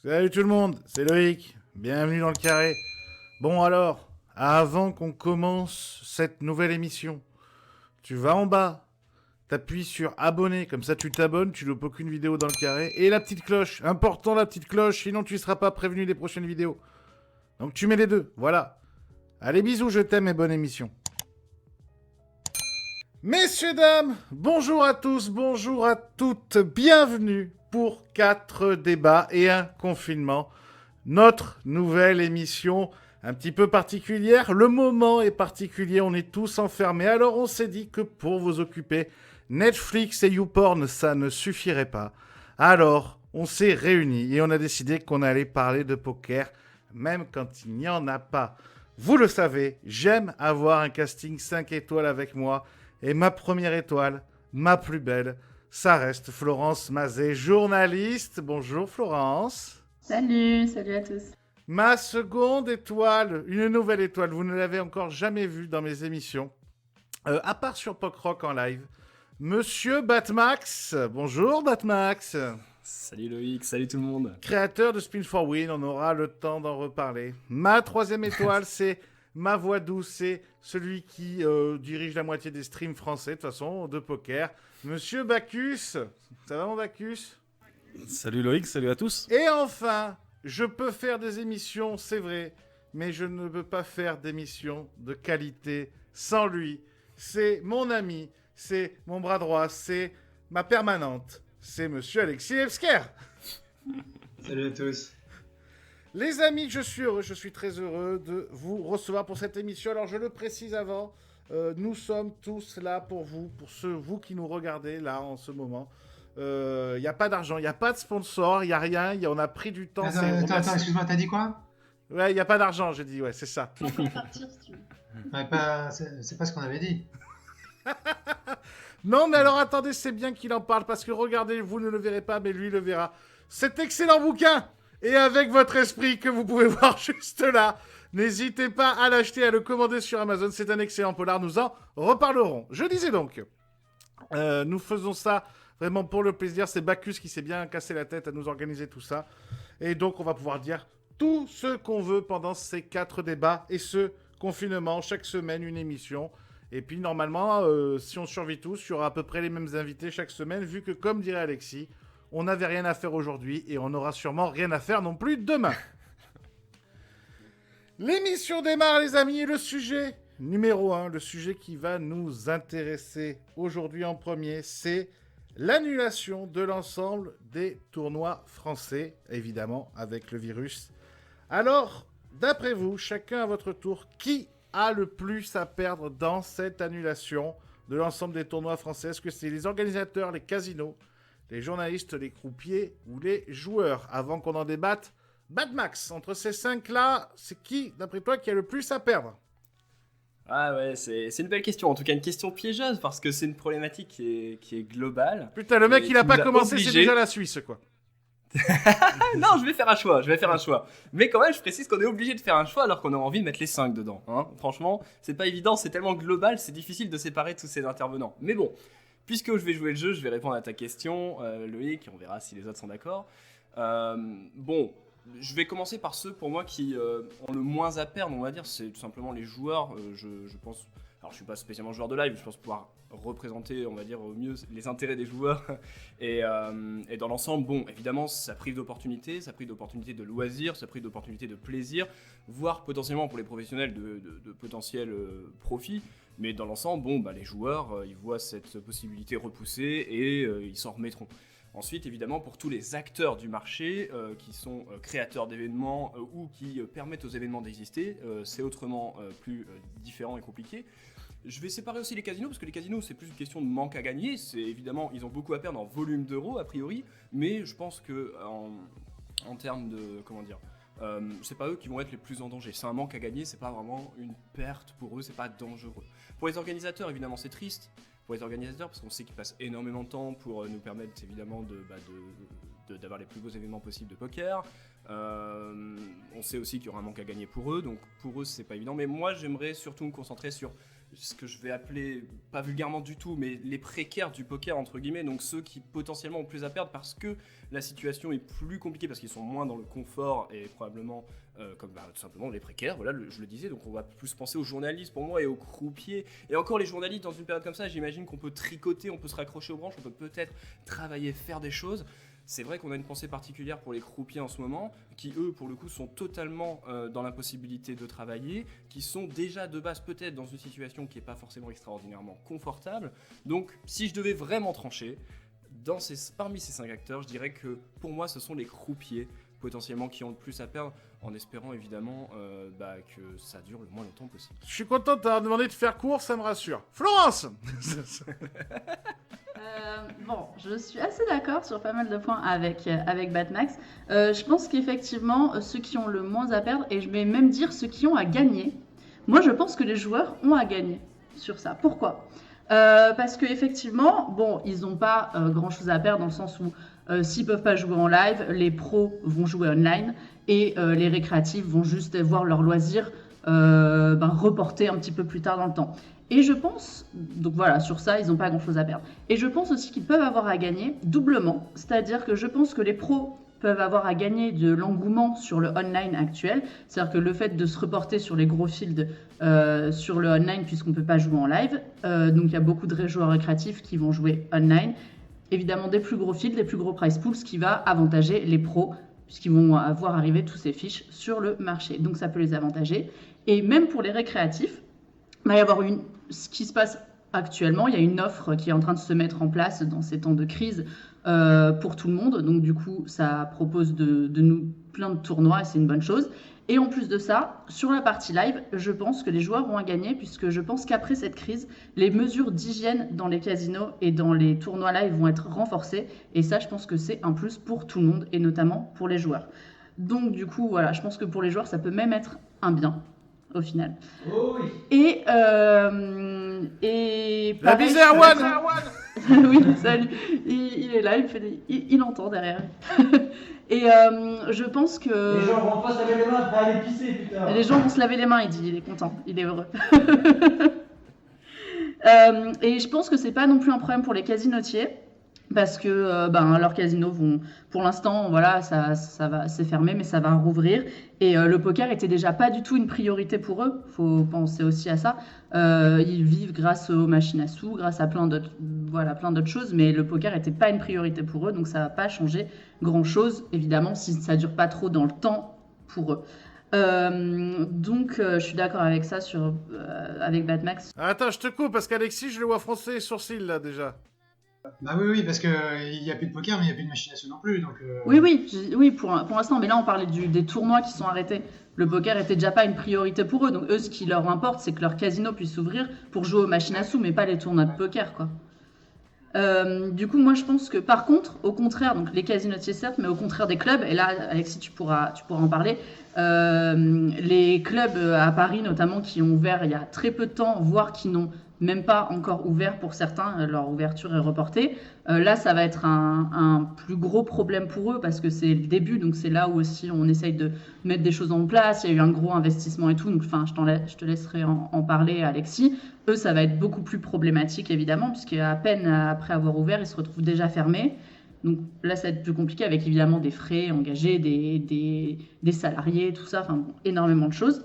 Salut tout le monde, c'est Loïc, bienvenue dans le carré. Bon alors, avant qu'on commence cette nouvelle émission, tu vas en bas, t'appuies sur abonner, comme ça tu t'abonnes, tu loupes aucune vidéo dans le carré, et la petite cloche, important la petite cloche, sinon tu ne seras pas prévenu des prochaines vidéos. Donc tu mets les deux, voilà. Allez bisous, je t'aime et bonne émission. Messieurs, dames, bonjour à tous, bonjour à toutes, bienvenue pour 4 débats et un confinement. Notre nouvelle émission un petit peu particulière. Le moment est particulier, on est tous enfermés. Alors on s'est dit que pour vous occuper, Netflix et YouPorn, ça ne suffirait pas. Alors on s'est réunis et on a décidé qu'on allait parler de poker, même quand il n'y en a pas. Vous le savez, j'aime avoir un casting 5 étoiles avec moi. Et ma première étoile, ma plus belle, ça reste Florence Mazet, journaliste. Bonjour Florence. Salut à tous. Ma seconde étoile, une nouvelle étoile, vous ne l'avez encore jamais vue dans mes émissions, à part sur Pok Rock en live. Monsieur Batmax, bonjour Batmax. Salut Loïc, salut tout le monde. Créateur de Spin for Win, on aura le temps d'en reparler. Ma troisième étoile, c'est ma voix douce, c'est celui qui dirige la moitié des streams français, de toute façon, de poker. Monsieur Bacchus, ça va mon Bacchus? Salut Loïc, salut à tous. Et enfin, je peux faire des émissions, c'est vrai, mais je ne peux pas faire d'émissions de qualité sans lui. C'est mon ami, c'est mon bras droit, c'est ma permanente. C'est monsieur Alexis Levsker. Salut à tous. Les amis, je suis très heureux de vous recevoir pour cette émission. Alors je le précise avant, nous sommes tous là pour vous qui nous regardez là en ce moment. Il n'y a pas d'argent, il n'y a pas de sponsor, il n'y a rien, on a pris du temps. Attends, excuse-moi, t'as dit quoi? Ouais, il n'y a pas d'argent, j'ai dit, ouais, c'est ça. Tu peux partir si tu veux. Ouais, c'est pas ce qu'on avait dit. Non, mais alors attendez, c'est bien qu'il en parle, parce que regardez, vous ne le verrez pas, mais lui le verra. Cet excellent bouquin, et avec votre esprit que vous pouvez voir juste là, n'hésitez pas à l'acheter, à le commander sur Amazon, c'est un excellent polar, nous en reparlerons. Je disais donc, nous faisons ça vraiment pour le plaisir, c'est Bacchus qui s'est bien cassé la tête à nous organiser tout ça, et donc on va pouvoir dire tout ce qu'on veut pendant ces 4 débats, et ce confinement, chaque semaine une émission. Et puis normalement, si on survit tous, il y aura à peu près les mêmes invités chaque semaine, vu que, comme dirait Alexis, on n'avait rien à faire aujourd'hui et on n'aura sûrement rien à faire non plus demain. L'émission démarre, les amis, et le sujet numéro 1, le sujet qui va nous intéresser aujourd'hui en premier, c'est l'annulation de l'ensemble des tournois français, évidemment, avec le virus. Alors, d'après vous, chacun à votre tour, qui a le plus à perdre dans cette annulation de l'ensemble des tournois français? Est-ce que c'est les organisateurs, les casinos, les journalistes, les croupiers ou les joueurs? Avant qu'on en débatte, Bad Max, entre ces 5-là, c'est qui, d'après toi, qui a le plus à perdre? Ah ouais, c'est une belle question, en tout cas une question piégeuse, parce que c'est une problématique qui est globale. Putain, le mec, et il a qui pas nous a commencé, c'est obligés- déjà la Suisse, quoi. Non, je vais faire un choix. Mais quand même, je précise qu'on est obligé de faire un choix alors qu'on a envie de mettre les 5 dedans. Hein. Franchement, c'est pas évident, c'est tellement global, c'est difficile de séparer tous ces intervenants. Mais bon, puisque je vais jouer le jeu, je vais répondre à ta question, Loïc, et on verra si les autres sont d'accord. Bon, je vais commencer par ceux pour moi qui ont le moins à perdre, on va dire, c'est tout simplement les joueurs. Je pense, alors je suis pas spécialement joueur de live, je pense pouvoir représenter, on va dire, au mieux les intérêts des joueurs. Et dans l'ensemble, bon, évidemment, ça prive d'opportunités, de loisirs, ça prive d'opportunités de plaisir, voire potentiellement pour les professionnels de potentiels profits. Mais dans l'ensemble, bon, bah, les joueurs, ils voient cette possibilité repoussée et ils s'en remettront. Ensuite, évidemment, pour tous les acteurs du marché qui sont créateurs d'événements ou qui permettent aux événements d'exister, c'est autrement plus différent et compliqué. Je vais séparer aussi les casinos, parce que les casinos, c'est plus une question de manque à gagner. C'est évidemment, ils ont beaucoup à perdre en volume d'euros, a priori, mais je pense que en termes de, comment dire, c'est pas eux qui vont être les plus en danger. C'est un manque à gagner, c'est pas vraiment une perte pour eux, c'est pas dangereux. Pour les organisateurs, évidemment, c'est triste. Pour les organisateurs, parce qu'on sait qu'ils passent énormément de temps pour nous permettre évidemment d'avoir les plus beaux événements possibles de poker. On sait aussi qu'il y aura un manque à gagner pour eux, donc pour eux c'est pas évident. Mais moi j'aimerais surtout me concentrer sur ce que je vais appeler, pas vulgairement du tout, mais les précaires du poker, entre guillemets, donc ceux qui potentiellement ont plus à perdre parce que la situation est plus compliquée, parce qu'ils sont moins dans le confort et probablement comme tout simplement les précaires, voilà, je le disais, donc on va plus penser aux journalistes pour moi et aux croupiers. Et encore les journalistes, dans une période comme ça, j'imagine qu'on peut tricoter, on peut se raccrocher aux branches, on peut peut-être travailler, faire des choses. C'est vrai qu'on a une pensée particulière pour les croupiers en ce moment, qui eux, pour le coup, sont totalement dans l'impossibilité de travailler, qui sont déjà de base peut-être dans une situation qui n'est pas forcément extraordinairement confortable. Donc, si je devais vraiment trancher, parmi ces 5 acteurs, je dirais que pour moi, ce sont les croupiers potentiellement qui ont le plus à perdre, en espérant évidemment que ça dure le moins longtemps possible. Je suis content de t'avoir demandé de faire court, ça me rassure. Florence. Bon, je suis assez d'accord sur pas mal de points avec Batmax. Je pense qu'effectivement, ceux qui ont le moins à perdre, et je vais même dire ceux qui ont à gagner, moi je pense que les joueurs ont à gagner sur ça. Pourquoi ? Parce qu'effectivement, bon, ils n'ont pas grand-chose à perdre dans le sens où s'ils peuvent pas jouer en live, les pros vont jouer online et les récréatifs vont juste voir leur loisir reporter un petit peu plus tard dans le temps. Et je pense, donc voilà, sur ça, ils n'ont pas grand-chose à perdre. Et je pense aussi qu'ils peuvent avoir à gagner doublement, c'est-à-dire que je pense que les pros peuvent avoir à gagner de l'engouement sur le online actuel, c'est-à-dire que le fait de se reporter sur les gros fields sur le online puisqu'on ne peut pas jouer en live, donc il y a beaucoup de joueurs récréatifs qui vont jouer online, évidemment des plus gros fields, des plus gros price pools, ce qui va avantager les pros puisqu'ils vont voir arriver tous ces fiches sur le marché, donc ça peut les avantager. Et même pour les récréatifs, il va y avoir ce qui se passe actuellement, il y a une offre qui est en train de se mettre en place dans ces temps de crise pour tout le monde. Donc du coup, ça propose de nous plein de tournois et c'est une bonne chose. Et en plus de ça, sur la partie live, je pense que les joueurs vont à gagner puisque je pense qu'après cette crise, les mesures d'hygiène dans les casinos et dans les tournois live vont être renforcées. Et ça, je pense que c'est un plus pour tout le monde et notamment pour les joueurs. Donc du coup, voilà, je pense que pour les joueurs, ça peut même être un bien au final. Oh oui. Et La bise à Erwan. Oui, salut. Il est là, il entend derrière. Et je pense que Les gens vont pas se laver les mains après aller pisser, putain. les gens vont se laver les mains, il dit, il est content, il est heureux. Et je pense que c'est pas non plus un problème pour les casinotiers. Parce que leurs casinos vont, pour l'instant, voilà, ça va, c'est fermé, mais ça va rouvrir. Et le poker était déjà pas du tout une priorité pour eux. Faut penser aussi à ça. Ils vivent grâce aux machines à sous, grâce à plein d'autres choses, mais le poker était pas une priorité pour eux, donc ça va pas changer grand chose, évidemment, si ça dure pas trop dans le temps pour eux. Donc je suis d'accord avec ça avec Batmax. Attends, je te coupe parce qu'Alexis, je le vois froncer les sourcils là déjà. Bah oui, parce qu'il n'y a plus de poker, mais il n'y a plus de machine à sous non plus. Donc, Oui, pour l'instant, mais là on parlait des tournois qui sont arrêtés. Le poker était déjà pas une priorité pour eux, donc eux ce qui leur importe c'est que leur casino puisse s'ouvrir pour jouer aux machines à sous, mais pas les tournois de poker quoi. Du coup moi je pense que par contre, au contraire, donc les casinotiers certes, mais au contraire des clubs, et là Alexis tu pourras en parler, les clubs à Paris notamment qui ont ouvert il y a très peu de temps, voire qui n'ont même pas encore ouvert pour certains, leur ouverture est reportée. Là, ça va être un plus gros problème pour eux parce que c'est le début, donc c'est là où aussi on essaye de mettre des choses en place. Il y a eu un gros investissement et tout, donc je te laisserai en parler, Alexis. Eux, ça va être beaucoup plus problématique évidemment, puisqu'à peine après avoir ouvert, ils se retrouvent déjà fermés. Donc là, ça va être plus compliqué avec évidemment des frais engagés, des salariés, tout ça, énormément de choses.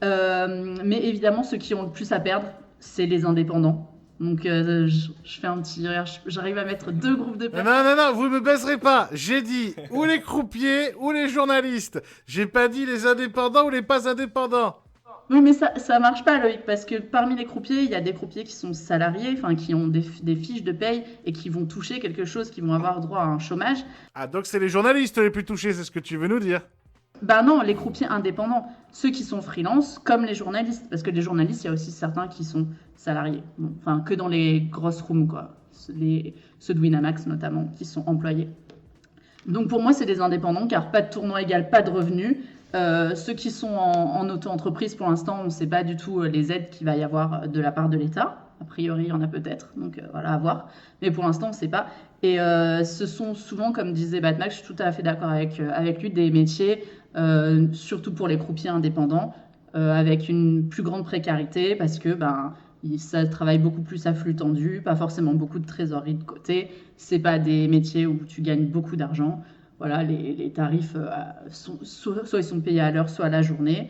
Mais évidemment, ceux qui ont le plus à perdre, c'est les indépendants. Donc je fais un petit... J'arrive à mettre 2 groupes de personnes. Non, vous me baiserez pas. J'ai dit ou les croupiers ou les journalistes. J'ai pas dit les indépendants ou les pas indépendants. Oui, mais ça marche pas, Loïc, parce que parmi les croupiers, il y a des croupiers qui sont salariés, qui ont des fiches de paye et qui vont toucher quelque chose, qui vont avoir droit à un chômage. Ah, donc c'est les journalistes les plus touchés, c'est ce que tu veux nous dire? Ben non, les croupiers indépendants, ceux qui sont freelance, comme les journalistes, parce que les journalistes, il y a aussi certains qui sont salariés, que dans les grosses rooms, quoi. Ceux de Winamax notamment, qui sont employés. Donc pour moi, c'est des indépendants, car pas de tournoi égale pas de revenus. Ceux qui sont en auto-entreprise, pour l'instant, on ne sait pas du tout les aides qu'il va y avoir de la part de l'État. A priori, il y en a peut-être, donc voilà, à voir. Mais pour l'instant, on ne sait pas. Et ce sont souvent, comme disait Batmax, je suis tout à fait d'accord avec lui, des métiers, surtout pour les croupiers indépendants, avec une plus grande précarité, parce que Ça travaille beaucoup plus à flux tendu, pas forcément beaucoup de trésorerie de côté. C'est pas des métiers où tu gagnes beaucoup d'argent. Voilà, les tarifs soit ils sont payés à l'heure, soit à la journée.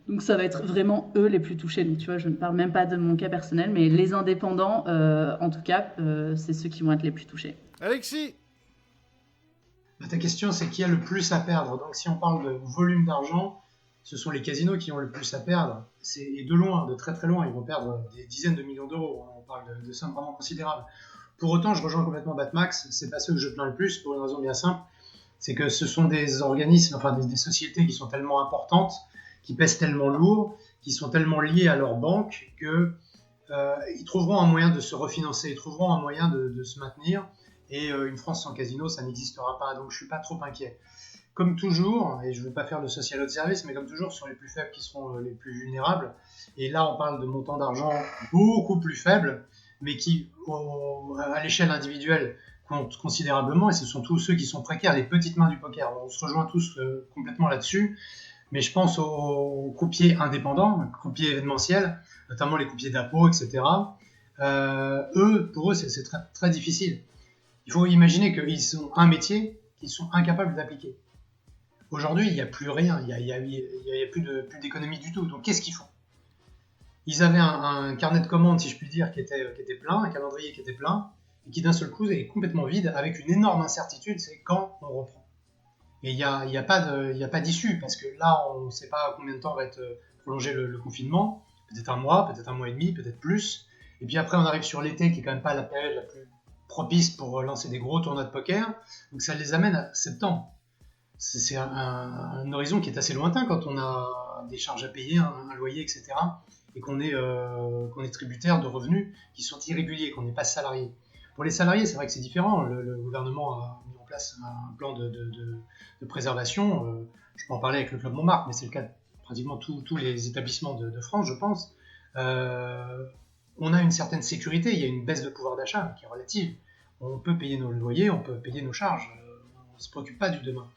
Donc ça va être vraiment eux les plus touchés. Donc tu vois, je ne parle même pas de mon cas personnel, mais les indépendants, en tout cas, c'est ceux qui vont être les plus touchés. Alexis. Ta question, c'est qui a le plus à perdre. Donc, si on parle de volume d'argent, ce sont les casinos qui ont le plus à perdre. Et de loin, de très très loin, ils vont perdre des dizaines de millions d'euros. On parle de sommes vraiment considérables. Pour autant, je rejoins complètement Batmax. C'est pas ceux que je plains le plus pour une raison bien simple. C'est que ce sont des organismes, enfin des sociétés qui sont tellement importantes, qui pèsent tellement lourd, qui sont tellement liées à leur banque que ils trouveront un moyen de se refinancer, ils trouveront un moyen de se maintenir. Et une France sans casino, ça n'existera pas. Donc je suis pas trop inquiet. Comme toujours, et je ne veux pas faire de social out service, mais comme toujours, ce sont les plus faibles qui seront les plus vulnérables. Et là, on parle de montants d'argent beaucoup plus faibles, mais qui, à l'échelle individuelle, comptent considérablement. Et ce sont tous ceux qui sont précaires, les petites mains du poker. On se rejoint tous complètement là-dessus. Mais je pense aux croupiers indépendants, croupiers événementiels, notamment les croupiers d'appôt, etc. Pour eux, c'est très, très difficile. Il faut imaginer qu'ils ont un métier qu'ils sont incapables d'appliquer. Aujourd'hui, il n'y a plus rien, il n'y a plus d'économie du tout. Donc qu'est-ce qu'ils font? Ils avaient un carnet de commandes, si je puis dire, qui était plein, un calendrier qui était plein, et qui d'un seul coup est complètement vide, avec une énorme incertitude, c'est quand on reprend. Et il n'y a pas d'issue, parce que là, on ne sait pas combien de temps va être prolongé le confinement, peut-être un mois et demi, peut-être plus. Et puis après, on arrive sur l'été, qui est quand même pas la période la plus propice pour lancer des gros tournois de poker, donc ça les amène à septembre. C'est un horizon qui est assez lointain quand on a des charges à payer, un loyer, etc., et qu'on est tributaire de revenus qui sont irréguliers, qu'on n'est pas salarié. Pour les salariés, c'est vrai que c'est différent. Le gouvernement a mis en place un plan de préservation. Je peux en parler avec le Club Montmartre, mais c'est le cas de pratiquement tous les établissements de France, je pense. On a une certaine sécurité, il y a une baisse de pouvoir d'achat qui est relative. On peut payer nos loyers, on peut payer nos charges, on ne se préoccupe pas du demain.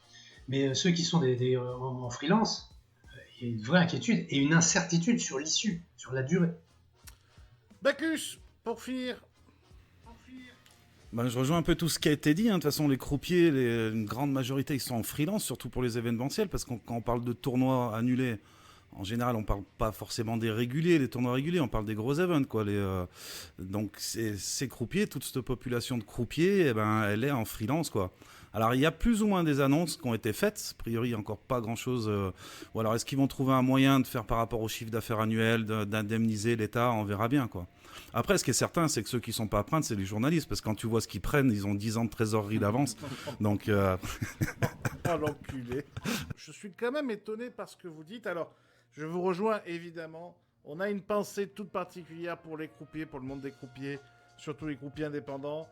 Mais ceux qui sont en freelance, il y a une vraie inquiétude et une incertitude sur l'issue, sur la durée. Bacchus, pour finir. Ben, je rejoins un peu tout ce qui a été dit. De toute façon, les croupiers, une grande majorité, ils sont en freelance, surtout pour les événementiels, parce que quand on parle de tournois annulés, en général, on parle pas forcément des réguliers, des tournois réguliers, on parle des gros events, quoi. Donc, ces croupiers, toute cette population de croupiers, elle est en freelance, quoi. Alors, il y a plus ou moins des annonces qui ont été faites. A priori, il n'y a encore pas grand-chose. Ou alors, est-ce qu'ils vont trouver un moyen de faire par rapport au chiffre d'affaires annuel, d'indemniser l'État? On verra bien, quoi. Après, ce qui est certain, c'est que ceux qui ne sont pas à prendre, c'est les journalistes. Parce que quand tu vois ce qu'ils prennent, ils ont 10 ans de trésorerie d'avance. Donc... Oh, l'enculé. Je suis quand même étonné par ce que vous dites. Alors, je vous rejoins, évidemment. On a une pensée toute particulière pour les croupiers, pour le monde des croupiers, surtout les croupiers indépendants.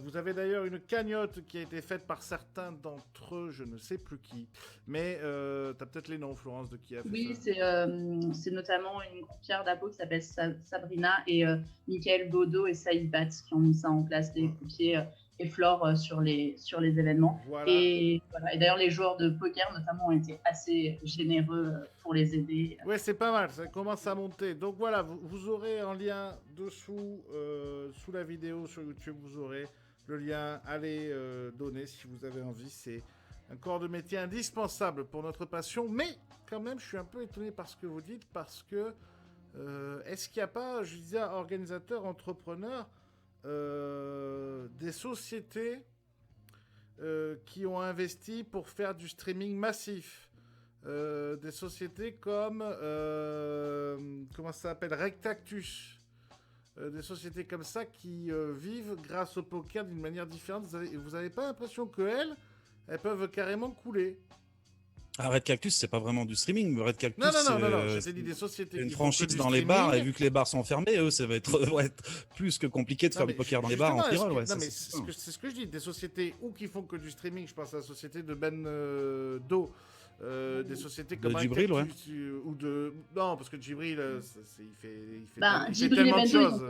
Vous avez d'ailleurs une cagnotte qui a été faite par certains d'entre eux, je ne sais plus qui, mais tu as peut-être les noms, Florence, de qui a fait ça. Oui, c'est notamment une croupière d'appôt qui s'appelle Sabrina et Michael Baudot et Saïd Bat qui ont mis ça en place, des croupiers et Flore sur les événements. Voilà. Et d'ailleurs, les joueurs de poker, notamment, ont été assez généreux pour les aider. Ouais, c'est pas mal, ça commence à monter. Donc voilà, vous aurez un lien dessous, sous la vidéo sur YouTube, vous aurez le lien. Allez donner si vous avez envie. C'est un corps de métier indispensable pour notre passion. Mais quand même, je suis un peu étonné par ce que vous dites, parce que est-ce qu'il n'y a pas, je disais, organisateurs, entrepreneurs, des sociétés qui ont investi pour faire du streaming massif, des sociétés comme comment ça s'appelle, Rectactus, des sociétés comme ça qui vivent grâce au poker d'une manière différente. Vous avez pas l'impression qu'elles peuvent carrément couler? Ah, Red Cactus, c'est pas vraiment du streaming. Red Cactus, non, j'ai dit des sociétés. Une qui franchise font que dans du les bars, streaming. et vu que les bars sont fermés, eux, ça va être plus que compliqué de faire du poker dans les bars en Tyrol. Ouais, c'est ce que je dis. Des sociétés ou qui font que du streaming, je pense à la société de Ben Do. Des sociétés comme Djibril, ouais. Ou de... Non, parce que Djibril, il fait Djibril tellement de et Bendo, choses.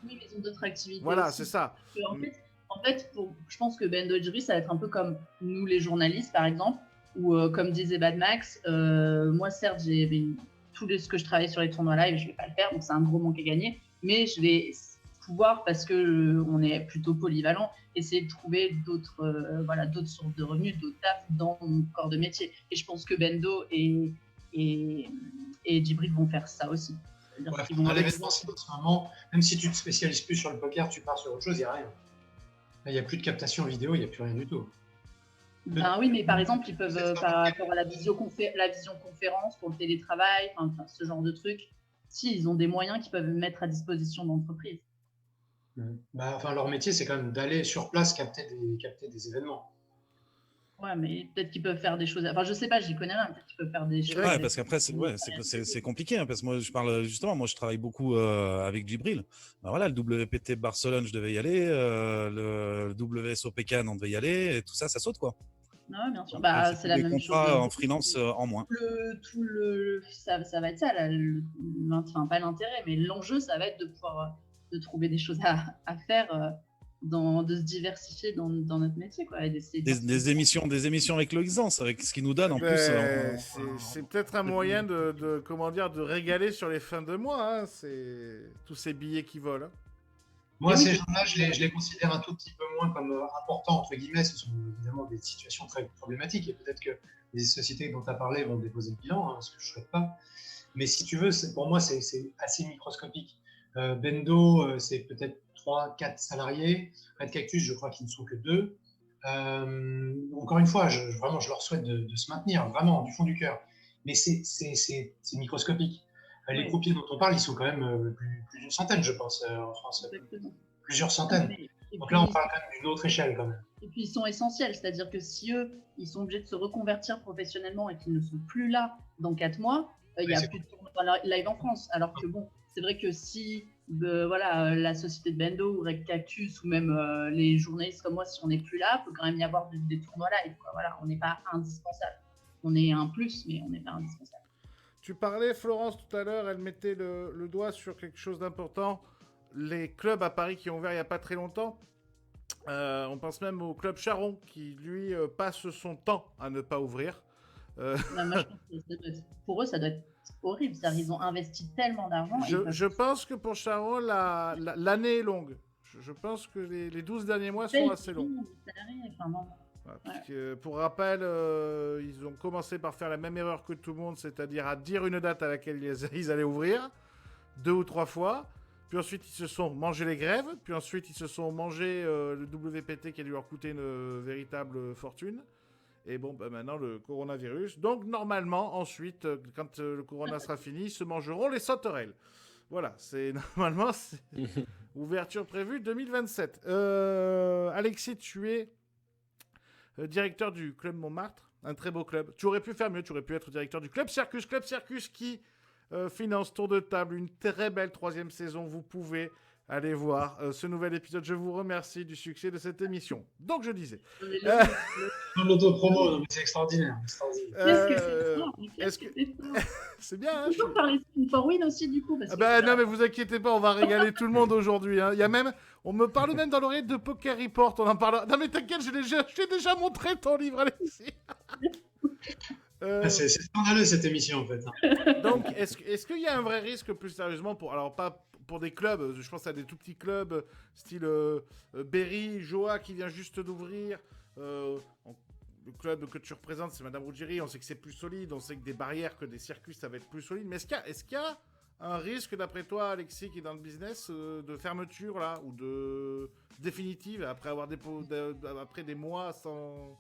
Oui, mais ils ont d'autres activités. Voilà, aussi. c'est ça. En fait, je pense que Bendo et Djibril, ça va être un peu comme nous, les journalistes, par exemple, ou comme disait Bad Max, moi, certes, tout ce que je travaille sur les tournois live, je vais pas le faire, donc c'est un gros manque à gagner. mais je vais pouvoir, parce que on est plutôt polyvalent, essayer de trouver d'autres sources de revenus, d'autres tafs dans mon corps de métier. Et je pense que Bendo et Djibril vont faire ça aussi. C'est-à-dire Ouais, qu'ils vont l'événementiel en ce moment, même si tu te spécialises plus sur le poker, tu pars sur autre chose, il n'y a rien. Là, il n'y a plus de captation vidéo, il n'y a plus rien du tout. Ben oui, mais par exemple, ils peuvent, par rapport à la visioconférence pour le télétravail, enfin, ce genre de trucs, si ils ont des moyens qu'ils peuvent mettre à disposition d'entreprises. Enfin, leur métier, c'est quand même d'aller sur place capter des événements. Ouais, mais peut-être qu'ils peuvent faire des choses. Enfin, je sais pas, j'y connais rien. Peut-être qu'ils peuvent faire des choses. Ouais, parce qu'après, c'est compliqué, hein, parce que moi, je travaille beaucoup avec Djibril. Ben voilà, le WPT Barcelone, je devais y aller, le WSOP Cannes, on devait y aller, et tout ça, ça saute, quoi. Ouais, bien sûr. Donc, Bah, c'est la des même chose. contrats en freelance en moins. Ça va être ça, enfin, pas l'intérêt, mais l'enjeu, ça va être de pouvoir de trouver des choses à faire, de se diversifier dans notre métier, quoi. Et d'essayer Des émissions avec Loïsance, avec ce qu'il nous donne en plus. C'est peut-être un moyen de régaler sur les fins de mois, hein, tous ces billets qui volent. Hein. Moi, ces gens-là, je les considère un tout petit peu moins comme importants, entre guillemets. Ce sont évidemment des situations très problématiques et peut-être que les sociétés dont tu as parlé vont déposer le bilan, ce que je ne souhaite pas. Mais si tu veux, pour moi, c'est assez microscopique. Bendo, c'est peut-être 3-4 salariés. Red Cactus, je crois qu'ils ne sont que 2. Encore une fois, vraiment, je leur souhaite de se maintenir, vraiment, du fond du cœur. Mais c'est microscopique. Les croupiers dont on parle, ils sont quand même plus d'une centaine, je pense, en France. Exactement. Plusieurs centaines. Donc là, on parle quand même d'une autre échelle, quand même. Et puis, ils sont essentiels. C'est-à-dire que si eux, ils sont obligés de se reconvertir professionnellement et qu'ils ne sont plus là dans 4 mois, il n'y a plus de tournoi live en France. Alors que bon, c'est vrai que si la société de Bendo ou Red Cactus ou même les journalistes comme moi, si on n'est plus là, il peut quand même y avoir des tournois live. Quoi. Voilà, on n'est pas indispensable. On est un plus, mais on n'est pas indispensable. Tu parlais, Florence, tout à l'heure, elle mettait le doigt sur quelque chose d'important. Les clubs à Paris qui ont ouvert il n'y a pas très longtemps. On pense même au club Charon qui, lui, passe son temps à ne pas ouvrir. Moi, je pense que pour eux, ça doit être horrible. Ils ont investi tellement d'argent. Je pense que pour Charon, l'année est longue. Je pense que les 12 derniers mois sont assez longs. Pour rappel, ils ont commencé par faire la même erreur que tout le monde, c'est-à-dire à dire une date à laquelle ils allaient ouvrir, 2 ou 3 fois. Puis ensuite, ils se sont mangé les grèves. Puis ensuite, ils se sont mangé le WPT qui a dû leur coûter une véritable fortune. Et bon, maintenant, le coronavirus. Donc, normalement, ensuite, quand le corona sera fini, ils se mangeront les sauterelles. Voilà, normalement, c'est ouverture prévue 2027. Alexis, tu es directeur du Club Montmartre, un très beau club. Tu aurais pu faire mieux, tu aurais pu être directeur du Club Circus qui finance tour de table, une très belle 3e saison. Vous pouvez aller voir ce nouvel épisode. Je vous remercie du succès de cette émission. Donc, je disais... L'autopromo, c'est extraordinaire. Qu'est-ce que c'est c'est bien, hein, toujours parler de Spin for Win aussi, du coup. Parce non, mais vous inquiétez pas, on va régaler tout le monde aujourd'hui. Hein. On me parle même dans l'oreillette de Poker Report. On en parle. Non, mais t'inquiète, je t'ai déjà montré ton livre, Alexis. C'est scandaleux cette émission, en fait. Hein. Donc, est-ce qu'il y a un vrai risque, plus sérieusement, alors pas pour des clubs, je pense à des tout petits clubs, style Berry, Joa qui vient juste d'ouvrir. Le club que tu représentes, c'est Madame Ruggieri. On sait que c'est plus solide. On sait que des barrières, que des circuits, ça va être plus solide. Mais est-ce qu'il y a un risque, d'après toi, Alexis, qui est dans le business, de fermeture, là, ou de définitive, après après des mois sans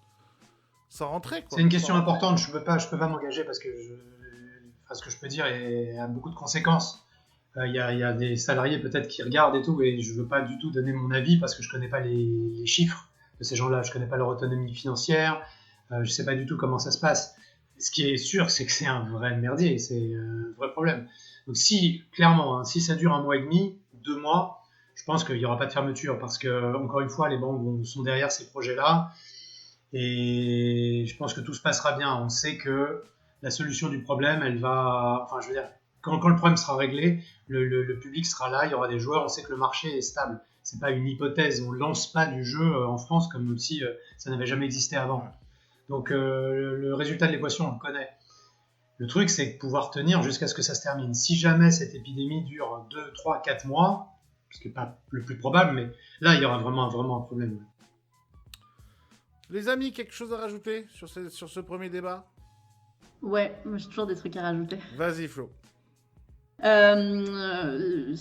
rentrer, quoi. C'est une question importante. Je peux pas m'engager parce que ce que je peux dire a beaucoup de conséquences. Il y a des salariés peut-être qui regardent et tout, et je veux pas du tout donner mon avis parce que je connais pas les chiffres de ces gens-là, je connais pas leur autonomie financière, je sais pas du tout comment ça se passe. Ce qui est sûr, c'est que c'est un vrai merdier, c'est un vrai problème. Donc clairement, si ça dure 1 mois et demi, 2 mois, je pense qu'il y aura pas de fermeture parce que, encore une fois, les banques sont derrière ces projets-là et je pense que tout se passera bien. On sait que la solution du problème, elle va, enfin, je veux dire, quand le problème sera réglé, le public sera là, il y aura des joueurs, on sait que le marché est stable. C'est pas une hypothèse, on lance pas du jeu en France comme si ça n'avait jamais existé avant. Donc le résultat de l'équation, on le connaît. Le truc, c'est de pouvoir tenir jusqu'à ce que ça se termine. Si jamais cette épidémie dure 2, 3, 4 mois, ce qui n'est pas le plus probable, mais là, il y aura vraiment un problème. Les amis, quelque chose à rajouter sur ce premier débat? Ouais, moi j'ai toujours des trucs à rajouter. Vas-y, Flo. Le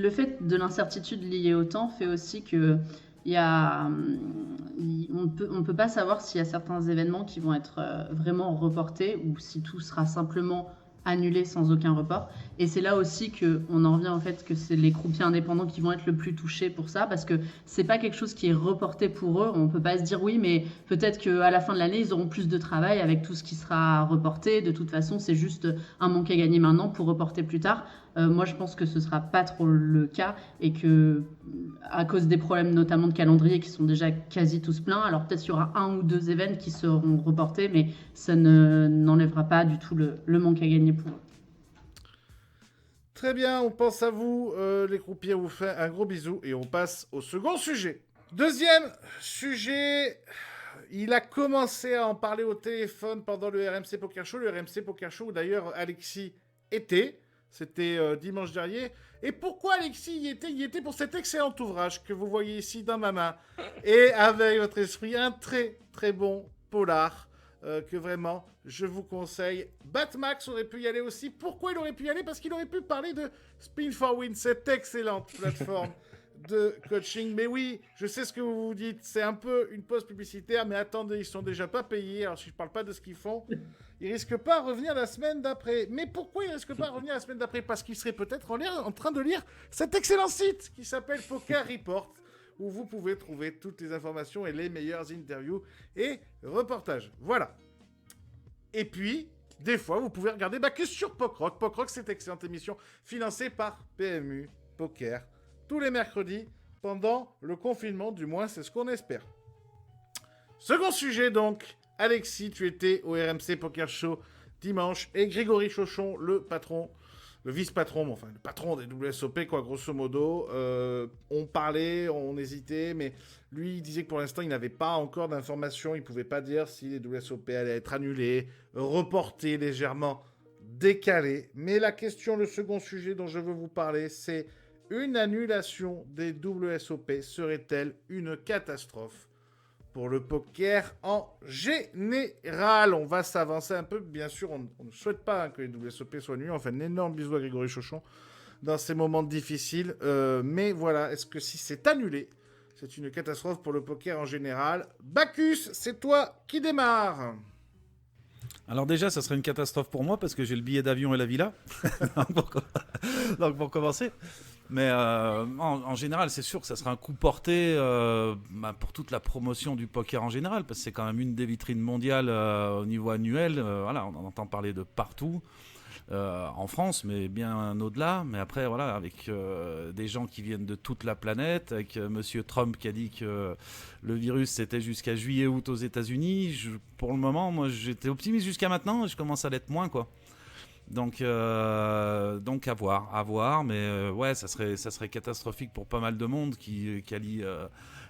fait de l'incertitude liée au temps fait aussi que on peut pas savoir s'il y a certains événements qui vont être vraiment reportés ou si tout sera simplement annulé sans aucun report. Et c'est là aussi qu'on en revient au fait que c'est les croupiers indépendants qui vont être le plus touchés pour ça, parce que c'est pas quelque chose qui est reporté pour eux. On peut pas se dire oui, mais peut-être qu'à la fin de l'année, ils auront plus de travail avec tout ce qui sera reporté. De toute façon, c'est juste un manque à gagner maintenant pour reporter plus tard. Moi, je pense que ce sera pas trop le cas et que, à cause des problèmes notamment de calendrier qui sont déjà quasi tous pleins, alors peut-être qu'il y aura 1 ou 2 événements qui seront reportés, mais ça n'enlèvera pas du tout le manque à gagner pour eux. Très bien, on pense à vous, les croupiers, on vous fait un gros bisou et on passe au second sujet. Deuxième sujet, il a commencé à en parler au téléphone pendant le RMC Poker Show. Le RMC Poker Show, où d'ailleurs Alexis était. C'était dimanche dernier. Et pourquoi Alexis y était? Il y était pour cet excellent ouvrage que vous voyez ici dans ma main. Et avec votre esprit, un très très bon polar que vraiment je vous conseille. Batmax aurait pu y aller aussi. Pourquoi il aurait pu y aller? Parce qu'il aurait pu parler de Spin for Win, cette excellente plateforme de coaching. Mais oui, je sais ce que vous vous dites. C'est un peu une pause publicitaire, mais attendez, ils sont déjà pas payés. Alors si je parle pas de ce qu'ils font, ils risquent pas de revenir la semaine d'après. Mais pourquoi ils risquent pas de revenir la semaine d'après? Parce qu'ils seraient peut-être en train de lire cet excellent site qui s'appelle Poker Report, où vous pouvez trouver toutes les informations et les meilleures interviews et reportages. Voilà. Et puis, des fois, vous pouvez regarder que sur PokRock. PokRock, c'est une excellente émission financée par PMU Poker tous les mercredis pendant le confinement, du moins c'est ce qu'on espère. Second sujet donc, Alexis, tu étais au RMC Poker Show dimanche et Grégory Chauchon, le patron, le vice-patron, enfin le patron des WSOP quoi, grosso modo, on parlait, on hésitait, mais lui il disait que pour l'instant il n'avait pas encore d'informations, il ne pouvait pas dire si les WSOP allaient être annulés, reportés, légèrement décalés. Mais la question, le second sujet dont je veux vous parler, c'est: une annulation des WSOP serait-elle une catastrophe pour le poker en général? On va s'avancer un peu. Bien sûr, on ne souhaite pas que les WSOP soient annulés. On fait un énorme bisou à Grégory Chauchon dans ces moments difficiles. Mais voilà, est-ce que si c'est annulé, c'est une catastrophe pour le poker en général? Bacchus, c'est toi qui démarre. Alors déjà, ça serait une catastrophe pour moi parce que j'ai le billet d'avion et la villa. Donc pour commencer. Mais en général, c'est sûr que ça sera un coup porté pour toute la promotion du poker en général, parce que c'est quand même une des vitrines mondiales au niveau annuel. Voilà, on en entend parler de partout, en France, mais bien au-delà. Mais après, voilà, avec des gens qui viennent de toute la planète, avec Monsieur Trump qui a dit que le virus c'était jusqu'à juillet-août aux États-Unis. Pour le moment, moi, j'étais optimiste jusqu'à maintenant, et je commence à l'être moins, quoi. Donc à voir, mais ouais, ça serait catastrophique pour pas mal de monde qui allie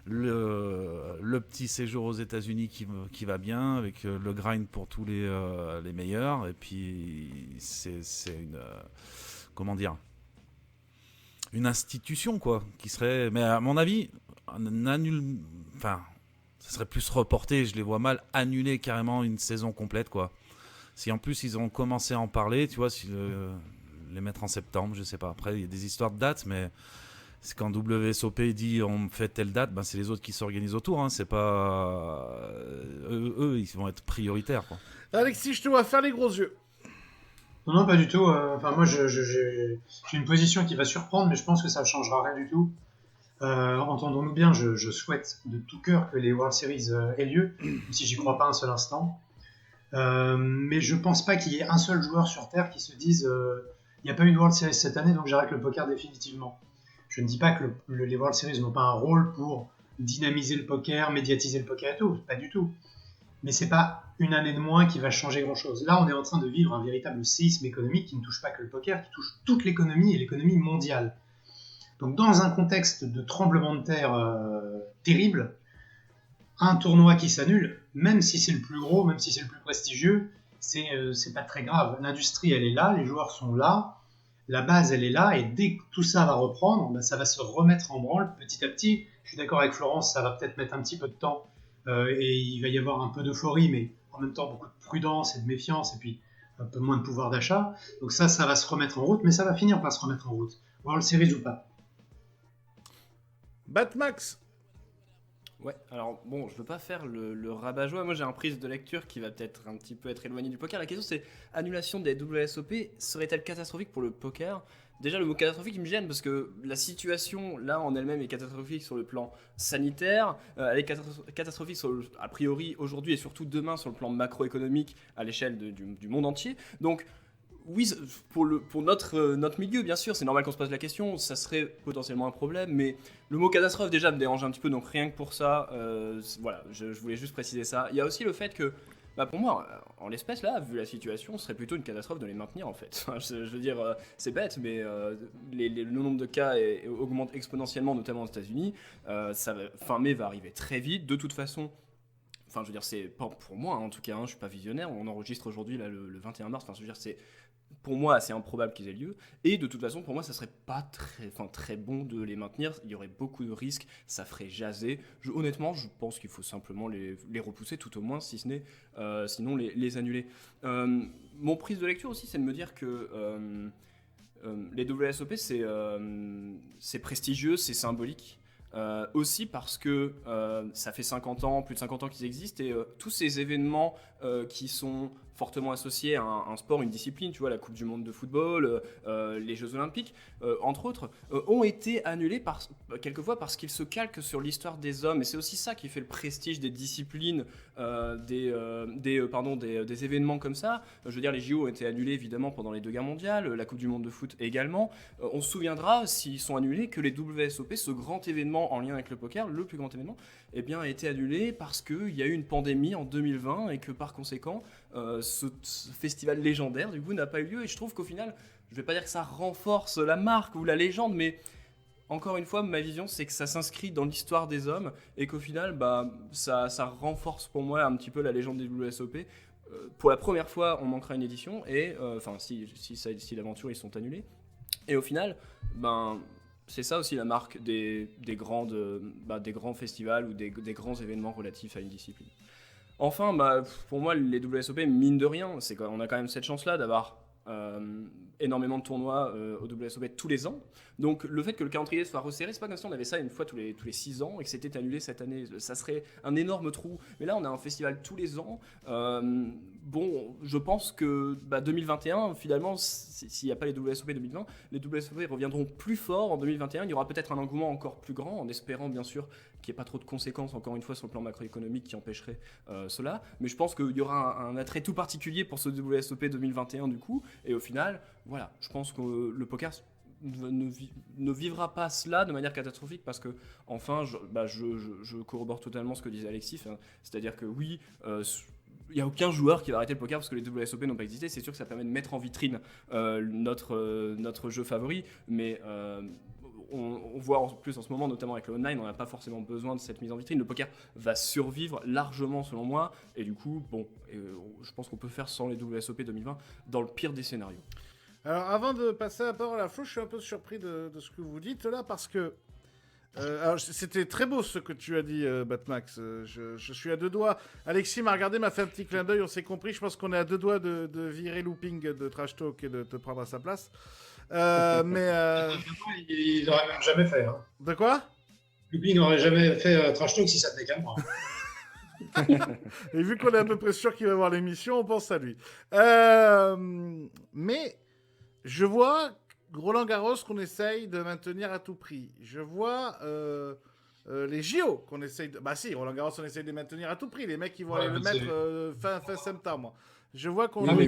le petit séjour aux États-Unis qui va bien, avec le grind pour tous les meilleurs, et puis c'est une comment dire, une institution quoi, qui serait, mais à mon avis, ça serait plus reporté. Je les vois mal annuler carrément une saison complète quoi. Si en plus ils ont commencé à en parler, tu vois, si les mettre en septembre, je sais pas. Après, il y a des histoires de dates, mais c'est quand WSOP dit on fait telle date, c'est les autres qui s'organisent autour. Hein. C'est pas eux, ils vont être prioritaires. Quoi. Alexis, je te vois faire les gros yeux. Non, pas du tout. Moi, j'ai une position qui va surprendre, mais je pense que ça ne changera rien du tout. Entendons-nous bien, je souhaite de tout cœur que les World Series aient lieu, même si j'y crois pas un seul instant. Mais je pense pas qu'il y ait un seul joueur sur Terre qui se dise il n'y a pas eu de World Series cette année, donc j'arrête le poker définitivement. Je ne dis pas que les World Series n'ont pas un rôle pour dynamiser le poker, médiatiser le poker et tout, pas du tout. Mais c'est pas une année de moins qui va changer grand-chose. Là, on est en train de vivre un véritable séisme économique qui ne touche pas que le poker, qui touche toute l'économie et l'économie mondiale. Donc dans un contexte de tremblement de terre terrible, un tournoi qui s'annule, même si c'est le plus gros, même si c'est le plus prestigieux, c'est pas très grave. L'industrie, elle est là, les joueurs sont là, la base, elle est là, et dès que tout ça va reprendre, ben, ça va se remettre en branle petit à petit. Je suis d'accord avec Florence, ça va peut-être mettre un petit peu de temps, et il va y avoir un peu d'euphorie, mais en même temps beaucoup de prudence et de méfiance, et puis un peu moins de pouvoir d'achat. Donc ça va se remettre en route, mais ça va finir par se remettre en route. World Series ou pas. Batmax. Ouais, alors bon, je veux pas faire le rabat-joie. Moi, j'ai un prise de lecture qui va peut-être un petit peu être éloigné du poker. La question, c'est annulation des WSOP serait-elle catastrophique pour le poker? Déjà, le mot catastrophique, il me gêne parce que la situation là en elle-même est catastrophique sur le plan sanitaire. Elle est catastrophique a priori aujourd'hui et surtout demain sur le plan macroéconomique à l'échelle du monde entier. Donc, oui, pour notre milieu, bien sûr, c'est normal qu'on se pose la question, ça serait potentiellement un problème, mais le mot catastrophe déjà me dérange un petit peu, donc rien que pour ça, voilà, je voulais juste préciser ça. Il y a aussi le fait que, bah pour moi, en l'espèce là, vu la situation, ce serait plutôt une catastrophe de les maintenir en fait. Je veux dire, c'est bête, mais le nombre de cas augmente exponentiellement, notamment aux États-Unis. Fin mai va arriver très vite, de toute façon. Enfin, je veux dire, c'est pas pour moi, en tout cas, je suis pas visionnaire. On enregistre aujourd'hui là, le 21 mars. Enfin, je veux dire, c'est pour moi assez improbable qu'ils aient lieu. Et de toute façon, pour moi, ça serait pas très bon de les maintenir. Il y aurait beaucoup de risques, ça ferait jaser. Honnêtement, je pense qu'il faut simplement les repousser, tout au moins, si ce n'est, sinon les annuler. Mon prise de lecture aussi, c'est de me dire que les WSOP, c'est prestigieux, c'est symbolique. Aussi parce que ça fait 50 ans, plus de 50 ans qu'ils existent, et tous ces événements qui sont fortement associés à un sport, une discipline, tu vois, la Coupe du Monde de football, les Jeux Olympiques, entre autres, ont été annulés quelquefois parce qu'ils se calquent sur l'histoire des hommes, et c'est aussi ça qui fait le prestige des disciplines, des événements comme ça. Je veux dire, les JO ont été annulés évidemment pendant les 2 guerres mondiales, la Coupe du Monde de foot également. On se souviendra, s'ils sont annulés, que les WSOP, ce grand événement en lien avec le poker, le plus grand événement, eh bien, a été annulé parce qu'il y a eu une pandémie en 2020 et que par conséquent, ce festival légendaire du coup n'a pas eu lieu. Et je trouve qu'au final, je vais pas dire que ça renforce la marque ou la légende, mais encore une fois, ma vision, c'est que ça s'inscrit dans l'histoire des hommes et qu'au final, bah, ça renforce pour moi un petit peu la légende des WSOP. Pour la première fois, on manquera une édition, et enfin, si l'aventure ils sont annulés. Et au final, ben, c'est ça aussi la marque des grands festivals ou des grands événements relatifs à une discipline. Enfin, bah, pour moi, les WSOP, mine de rien, on a quand même cette chance-là d'avoir énormément de tournois au WSOP tous les ans. Donc le fait que le calendrier soit resserré, c'est pas comme si on avait ça une fois tous les 6 ans et que c'était annulé cette année. Ça serait un énorme trou. Mais là, on a un festival tous les ans. Bon, je pense que 2021, finalement, s'il n'y a pas les WSOP 2020, les WSOP reviendront plus forts en 2021. Il y aura peut-être un engouement encore plus grand, en espérant bien sûr qu'il n'y ait pas trop de conséquences, encore une fois, sur le plan macroéconomique qui empêcherait cela. Mais je pense qu'il y aura un attrait tout particulier pour ce WSOP 2021 du coup. Et au final, voilà, je pense que le poker ne vivra pas cela de manière catastrophique parce que, enfin, je corrobore totalement ce que disait Alexis. C'est-à-dire que oui, il n'y a aucun joueur qui va arrêter le poker parce que les WSOP n'ont pas existé. C'est sûr que ça permet de mettre en vitrine notre jeu favori, mais on voit en plus en ce moment, notamment avec le online, on n'a pas forcément besoin de cette mise en vitrine. Le poker va survivre largement selon moi, et du coup, bon, je pense qu'on peut faire sans les WSOP 2020 dans le pire des scénarios. Alors, avant de passer la parole à Flo, je suis un peu surpris de ce que vous dites là, parce que alors, c'était très beau ce que tu as dit, Batmax. Je suis à 2 doigts. Alexis m'a regardé, m'a fait un petit clin d'œil, on s'est compris. Je pense qu'on est à 2 doigts de virer Looping de Trash Talk et de te prendre à sa place. Mais Il n'aurait même jamais fait. Hein. De quoi? Looping n'aurait jamais fait Trash Talk si ça tenait qu'à moi. Et vu qu'on est à peu près sûr qu'il va voir l'émission, on pense à lui. Mais je vois Roland Garros qu'on essaye de maintenir à tout prix. Je vois les JO qu'on essaye de... Bah si, Roland Garros on essaye de les maintenir à tout prix. Les mecs ils vont aller le mettre fin septembre. Je vois qu'on... Non, mais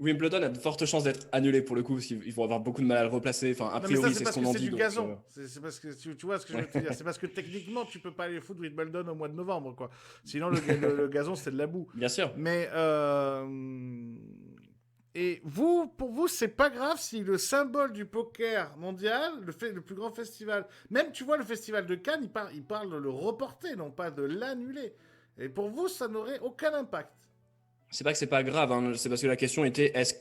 Wimbledon a de fortes chances d'être annulé pour le coup, parce qu'ils vont avoir beaucoup de mal à le replacer. Enfin, a priori, c'est ce qu'on en dit. C'est du gazon. C'est parce que tu vois ce que je veux te dire. C'est parce que techniquement, tu peux pas aller foutre Wimbledon au mois de novembre, quoi. Sinon, le gazon, c'est de la boue. Bien sûr. Mais et vous, pour vous, c'est pas grave si le symbole du poker mondial, le plus grand festival, même tu vois le festival de Cannes, il parle de le reporter, non pas de l'annuler. Et pour vous, ça n'aurait aucun impact. C'est pas que c'est pas grave, hein, c'est parce que la question était est-ce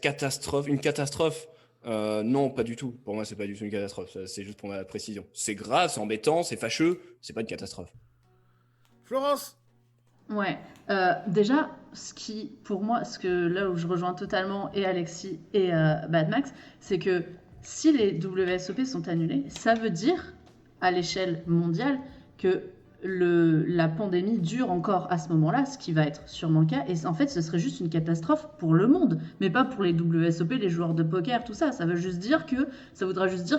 une catastrophe? Non, pas du tout. Pour moi, c'est pas du tout une catastrophe. C'est juste pour la précision. C'est grave, c'est embêtant, c'est fâcheux, c'est pas une catastrophe. Florence. Ouais, déjà, pour moi, là où je rejoins totalement et Alexis et Bad Max, c'est que si les WSOP sont annulés, ça veut dire, à l'échelle mondiale, que la pandémie dure encore à ce moment-là, ce qui va être sûrement le cas, et en fait, ce serait juste une catastrophe pour le monde, mais pas pour les WSOP, les joueurs de poker, tout ça. Ça voudra juste dire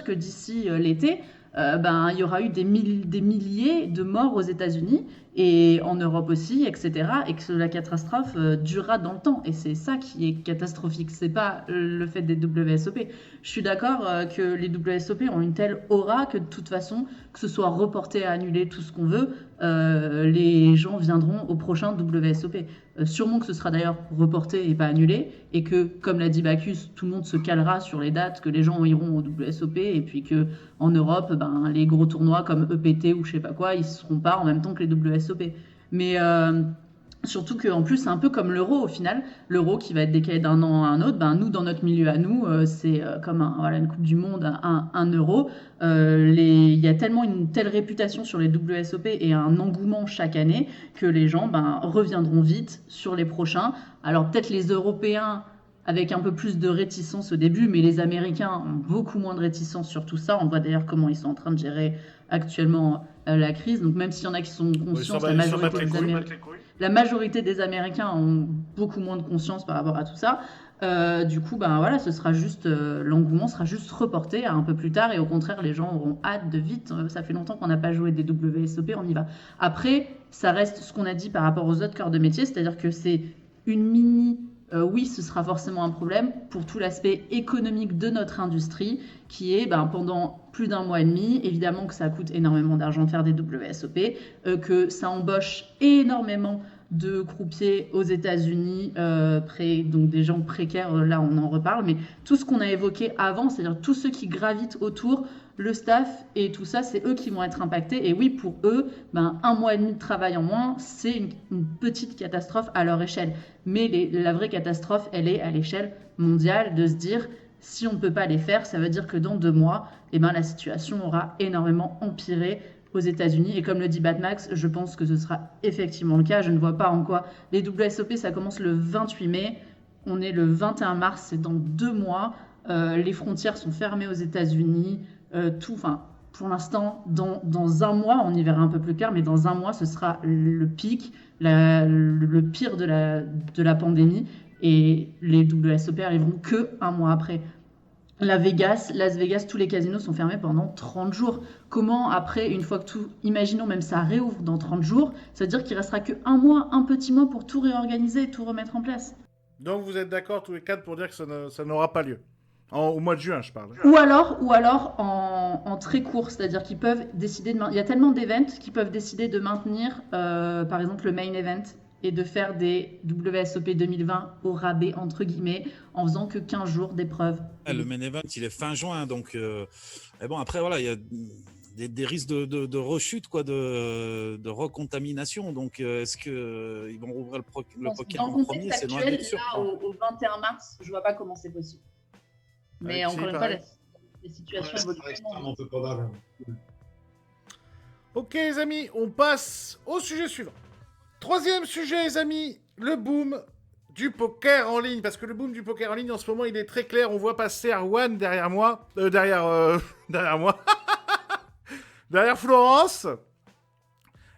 que d'ici l'été, il y aura eu des milliers de morts aux États-Unis et en Europe aussi, etc. Et que la catastrophe durera dans le temps. Et c'est ça qui est catastrophique. C'est pas le fait des WSOP. Je suis d'accord que les WSOP ont une telle aura que de toute façon, que ce soit reporté, annulé, tout ce qu'on veut, les gens viendront au prochain WSOP. Sûrement que ce sera d'ailleurs reporté et pas annulé. Et que, comme l'a dit Bacchus, tout le monde se calera sur les dates, que les gens iront au WSOP. Et puis que en Europe, les gros tournois comme EPT ou je sais pas quoi, ils ne seront pas en même temps que les WSOP. Mais surtout qu'en plus, c'est un peu comme l'euro au final. L'euro qui va être décalé d'un an à un autre. Nous, dans notre milieu à nous, c'est comme une Coupe du Monde, un euro. Il y a tellement une telle réputation sur les WSOP et un engouement chaque année que les gens reviendront vite sur les prochains. Alors peut-être les Européens avec un peu plus de réticence au début, mais les Américains ont beaucoup moins de réticence sur tout ça. On voit d'ailleurs comment ils sont en train de gérer actuellement la crise. Donc même s'il y en a qui sont conscients, la majorité des Américains ont beaucoup moins de conscience par rapport à tout ça. Du coup, ce sera juste l'engouement sera juste reporté à un peu plus tard et au contraire, les gens auront hâte de vite. Ça fait longtemps qu'on n'a pas joué des WSOP, on y va. Après, ça reste ce qu'on a dit par rapport aux autres corps de métier, c'est-à-dire que c'est une mini. Oui, ce sera forcément un problème pour tout l'aspect économique de notre industrie, qui est pendant plus d'un mois et demi, évidemment que ça coûte énormément d'argent de faire des WSOP, que ça embauche énormément de croupiers aux États-Unis, donc des gens précaires, là on en reparle, mais tout ce qu'on a évoqué avant, c'est-à-dire tous ceux qui gravitent autour, le staff et tout ça, c'est eux qui vont être impactés. Et oui, pour eux, un mois et demi de travail en moins, c'est une petite catastrophe à leur échelle. Mais la vraie catastrophe, elle est à l'échelle mondiale, de se dire, si on ne peut pas les faire, ça veut dire que dans 2 mois, la situation aura énormément empiré aux États-Unis. Et comme le dit Batmax, je pense que ce sera effectivement le cas. Je ne vois pas en quoi. Les WSOP, ça commence le 28 mai. On est le 21 mars, c'est dans 2 mois. Les frontières sont fermées aux États-Unis. Pour l'instant, dans 1 mois, on y verra un peu plus clair, mais dans 1 mois, ce sera le pic, le pire de la pandémie. Et les WSOP arriveront que 1 mois après. Las Vegas, tous les casinos sont fermés pendant 30 jours. Comment après, une fois que tout, imaginons même ça réouvre dans 30 jours, ça veut dire qu'il restera que 1 mois, un petit mois pour tout réorganiser, tout remettre en place. Donc vous êtes d'accord tous les 4 pour dire que ça n'aura pas lieu. Au mois de juin, je parle. Ou alors en très court, c'est-à-dire qu'ils peuvent décider il y a tellement d'événements qu'ils peuvent décider de maintenir, par exemple, le main event et de faire des WSOP 2020 au rabais, entre guillemets, en faisant que 15 jours d'épreuve. Le main event, il est fin juin, donc après, voilà, il y a des risques de rechute, de recontamination. Donc, est-ce qu'ils vont rouvrir le poker en premier? C'est loin d'être sûr. Là, au 21 mars, je vois pas comment c'est possible. Mais encore une fois, les situations évoluent. C'est extrêmement peu probable. Ok, les amis, on passe au sujet suivant. 3e sujet, les amis, le boom du poker en ligne. Parce que le boom du poker en ligne, en ce moment, il est très clair. On voit passer Arwan derrière moi. Derrière moi. Derrière Florence.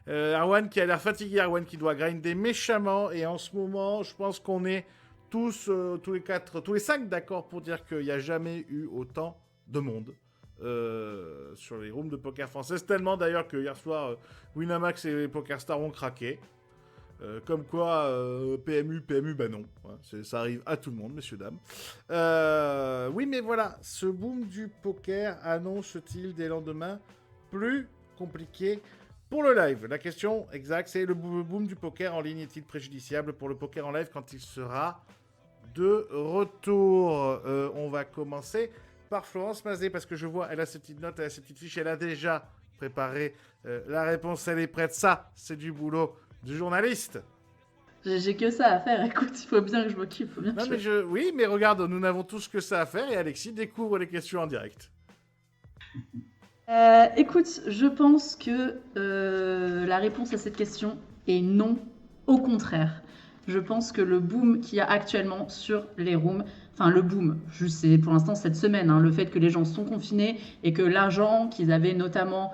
Arwan qui a l'air fatigué. Arwan qui doit grinder méchamment. Et en ce moment, je pense qu'on est tous les 5 d'accord pour dire qu'il n'y a jamais eu autant de monde sur les rooms de poker françaises. Tellement d'ailleurs que hier soir, Winamax et PokerStars ont craqué. Comme quoi, PMU, non. Ouais, ça arrive à tout le monde, messieurs, dames. Oui, mais voilà, ce boom du poker annonce-t-il des lendemains plus compliqués pour le live? La question exacte, c'est le boom du poker en ligne est-il préjudiciable pour le poker en live quand il sera de retour? On va commencer par Florence Mazet, parce que je vois, elle a ses petites notes, elle a ses petites fiches, elle a déjà préparé la réponse, elle est prête. Ça, c'est du boulot du journaliste. J'ai que ça à faire, écoute, il faut bien que je m'occupe. Faut bien que Non, mais oui, mais regarde, nous n'avons tous que ça à faire et Alexis découvre les questions en direct. Écoute, je pense que la réponse à cette question est non. Au contraire, je pense que le boom qu'il y a actuellement sur les rooms, enfin le boom, je sais pour l'instant cette semaine, hein, le fait que les gens sont confinés et que l'argent qu'ils avaient notamment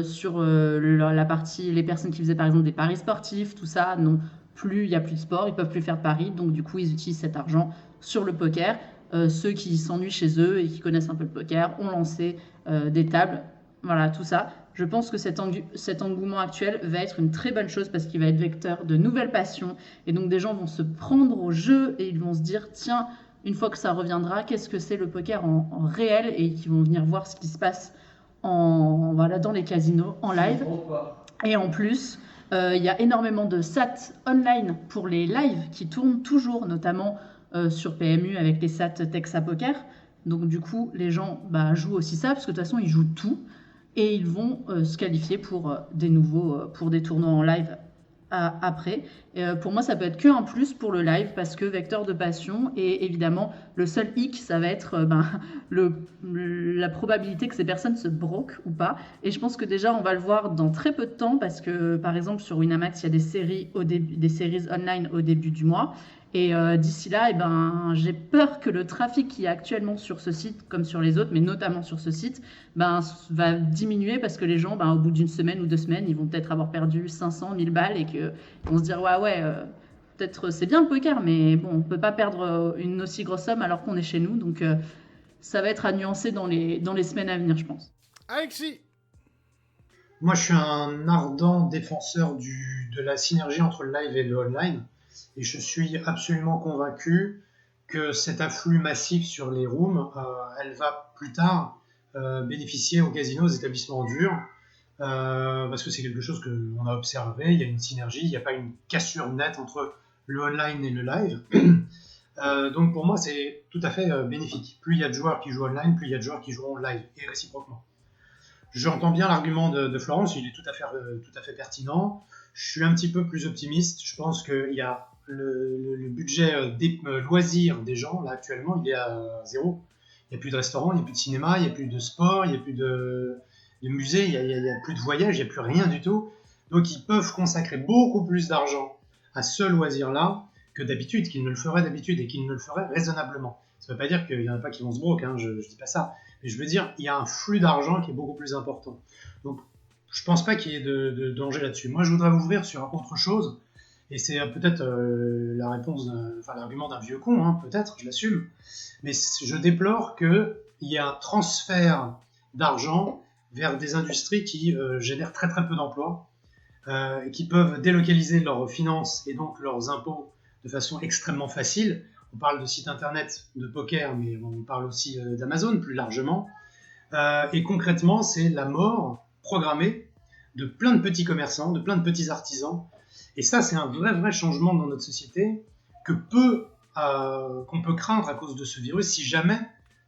sur la partie, les personnes qui faisaient par exemple des paris sportifs, tout ça, non plus, il n'y a plus de sport, ils peuvent plus faire de paris, donc du coup ils utilisent cet argent sur le poker. Ceux qui s'ennuient chez eux et qui connaissent un peu le poker ont lancé des tables. Voilà, tout ça. Je pense que cet engouement actuel va être une très bonne chose parce qu'il va être vecteur de nouvelles passions. Et donc, des gens vont se prendre au jeu et ils vont se dire, tiens, une fois que ça reviendra, qu'est-ce que c'est le poker en réel? Et ils vont venir voir ce qui se passe voilà, dans les casinos, en live. Et en plus, il y a énormément de sats online pour les lives qui tournent toujours, notamment sur PMU avec les sats Texa Poker. Donc, du coup, les gens jouent aussi ça parce que de toute façon, ils jouent tout. Et ils vont se qualifier pour pour des tournois en live après. Pour moi, ça peut être qu'un plus pour le live parce que vecteur de passion et évidemment, le seul hic, ça va être la probabilité que ces personnes se broquent ou pas. Et je pense que déjà, on va le voir dans très peu de temps parce que, par exemple, sur Winamax, il y a des séries online au début du mois. Et d'ici là, j'ai peur que le trafic qu'il y a actuellement sur ce site, comme sur les autres, mais notamment sur ce site, va diminuer parce que les gens, au bout d'une semaine ou 2 semaines, ils vont peut-être avoir perdu 500, 1000 balles et qu'ils vont se dire peut-être c'est bien le poker, mais bon, on peut pas perdre une aussi grosse somme alors qu'on est chez nous. Donc ça va être à nuancer dans les semaines à venir, je pense. Alexis. Moi, je suis un ardent défenseur de la synergie entre le live et le online. Et je suis absolument convaincu que cet afflux massif sur les rooms, elle va plus tard bénéficier aux casinos, aux établissements durs, parce que c'est quelque chose qu'on a observé, il y a une synergie, il n'y a pas une cassure nette entre le online et le live. Donc pour moi, c'est tout à fait bénéfique. Plus il y a de joueurs qui jouent online, plus il y a de joueurs qui joueront live, et réciproquement. J'entends bien l'argument de Florence, il est tout à fait pertinent. Je suis un petit peu plus optimiste. Je pense qu'il y a le budget des loisirs des gens, là actuellement, il est à zéro. Il n'y a plus de restaurants, il n'y a plus de cinéma, il n'y a plus de sport, il n'y a plus de musée, il n'y a plus de voyage, il n'y a plus rien du tout. Donc ils peuvent consacrer beaucoup plus d'argent à ce loisir-là que d'habitude, qu'ils ne le feraient d'habitude et qu'ils ne le feraient raisonnablement. Ça ne veut pas dire qu'il n'y en a pas qui vont se broquer, hein, je ne dis pas ça. Mais je veux dire, il y a un flux d'argent qui est beaucoup plus important. Donc, je ne pense pas qu'il y ait de danger là-dessus. Moi, je voudrais ouvrir sur autre chose, et c'est peut-être l'argument d'un vieux con, hein, peut-être, je l'assume, mais je déplore qu'il y ait un transfert d'argent vers des industries qui génèrent très très peu d'emplois, et qui peuvent délocaliser leurs finances et donc leurs impôts de façon extrêmement facile. On parle de sites internet de poker, mais on parle aussi d'Amazon plus largement. Et concrètement, c'est la mort programmée de plein de petits commerçants, de plein de petits artisans. Et ça, c'est un vrai changement dans notre société qu'on peut craindre à cause de ce virus si jamais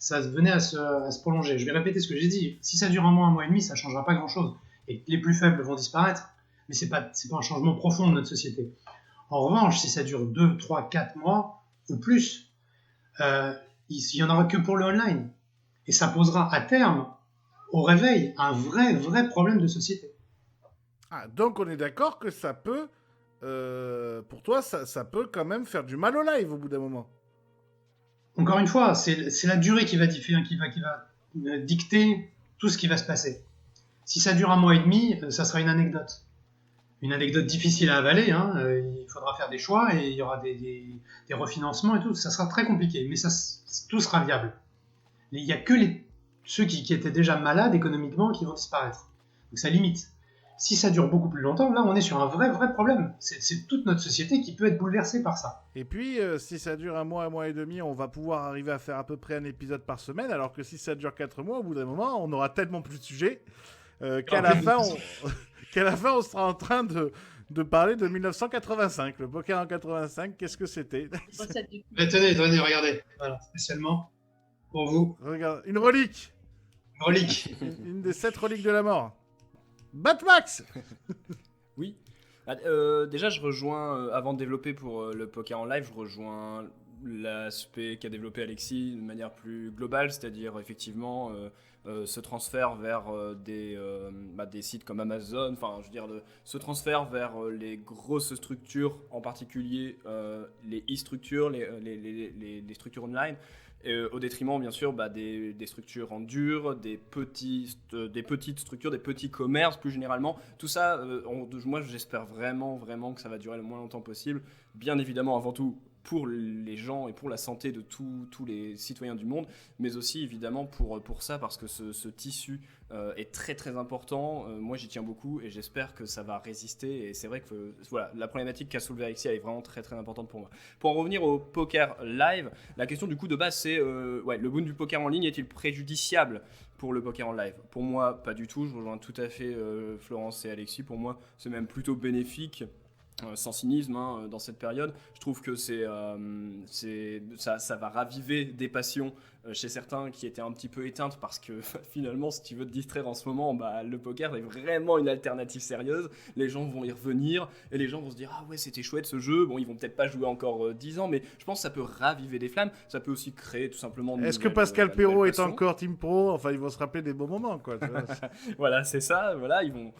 ça venait à se prolonger. Je vais répéter ce que j'ai dit. Si ça dure un mois et demi, ça ne changera pas grand-chose. Et les plus faibles vont disparaître. Mais ce n'est pas un changement profond de notre société. En revanche, si ça dure 2, 3, 4 mois ou plus, il n'y en aura que pour le online. Et ça posera à terme, au réveil, un vrai problème de société. Ah, donc on est d'accord que ça peut, pour toi, ça peut quand même faire du mal au live au bout d'un moment. Encore une fois, c'est la durée qui va dicter tout ce qui va se passer. Si ça dure un mois et demi, ça sera une anecdote. Une anecdote difficile à avaler, hein. Il faudra faire des choix et il y aura des refinancements et tout, ça sera très compliqué, mais tout sera viable. Il n'y a que ceux qui étaient déjà malades économiquement qui vont disparaître. Donc ça limite. Si ça dure beaucoup plus longtemps, là on est sur un vrai problème. C'est toute notre société qui peut être bouleversée par ça. Et puis, si ça dure un mois et demi, on va pouvoir arriver à faire à peu près un épisode par semaine, alors que si ça dure 4 mois, au bout d'un moment, on aura tellement plus de sujets qu'à la fin, on sera en train de parler de 1985. Le poker en 85, qu'est-ce que c'était? Mais tenez, regardez. Voilà, spécialement pour vous. Regarde, une relique. Une relique. Une des 7 reliques de la mort. Batmax. Oui. Déjà, je rejoins, avant de développer pour le poker en live, je rejoins l'aspect qu'a développé Alexis de manière plus globale, c'est-à-dire effectivement ce transfert vers des sites comme Amazon, enfin je veux dire ce transfert vers les grosses structures, en particulier les e-structures, les structures online, au détriment bien sûr des structures en dur, des petites structures, des petits commerces plus généralement. Tout ça, moi j'espère vraiment que ça va durer le moins longtemps possible. Bien évidemment, avant tout, pour les gens et pour la santé de tous les citoyens du monde, mais aussi évidemment pour ça, parce que ce tissu est très très important. Moi j'y tiens beaucoup et j'espère que ça va résister, et c'est vrai que voilà, la problématique qu'a soulevée Alexis est vraiment très très importante pour moi. Pour en revenir au poker live, la question du coup de base c'est le boom du poker en ligne est-il préjudiciable pour le poker en live? Pour moi pas du tout, je rejoins tout à fait Florence et Alexis, pour moi c'est même plutôt bénéfique. Sans cynisme, dans cette période, je trouve que ça va raviver des passions chez certains qui étaient un petit peu éteintes, parce que finalement, si tu veux te distraire en ce moment, le poker est vraiment une alternative sérieuse. Les gens vont y revenir et les gens vont se dire ah ouais, c'était chouette ce jeu. Bon, ils vont peut-être pas jouer encore 10 ans, mais je pense que ça peut raviver des flammes. Ça peut aussi créer tout simplement. Est-ce que Pascal Perrault est encore Team Pro? Enfin, ils vont se rappeler des bons moments, quoi. Voilà, c'est ça. Voilà, ils vont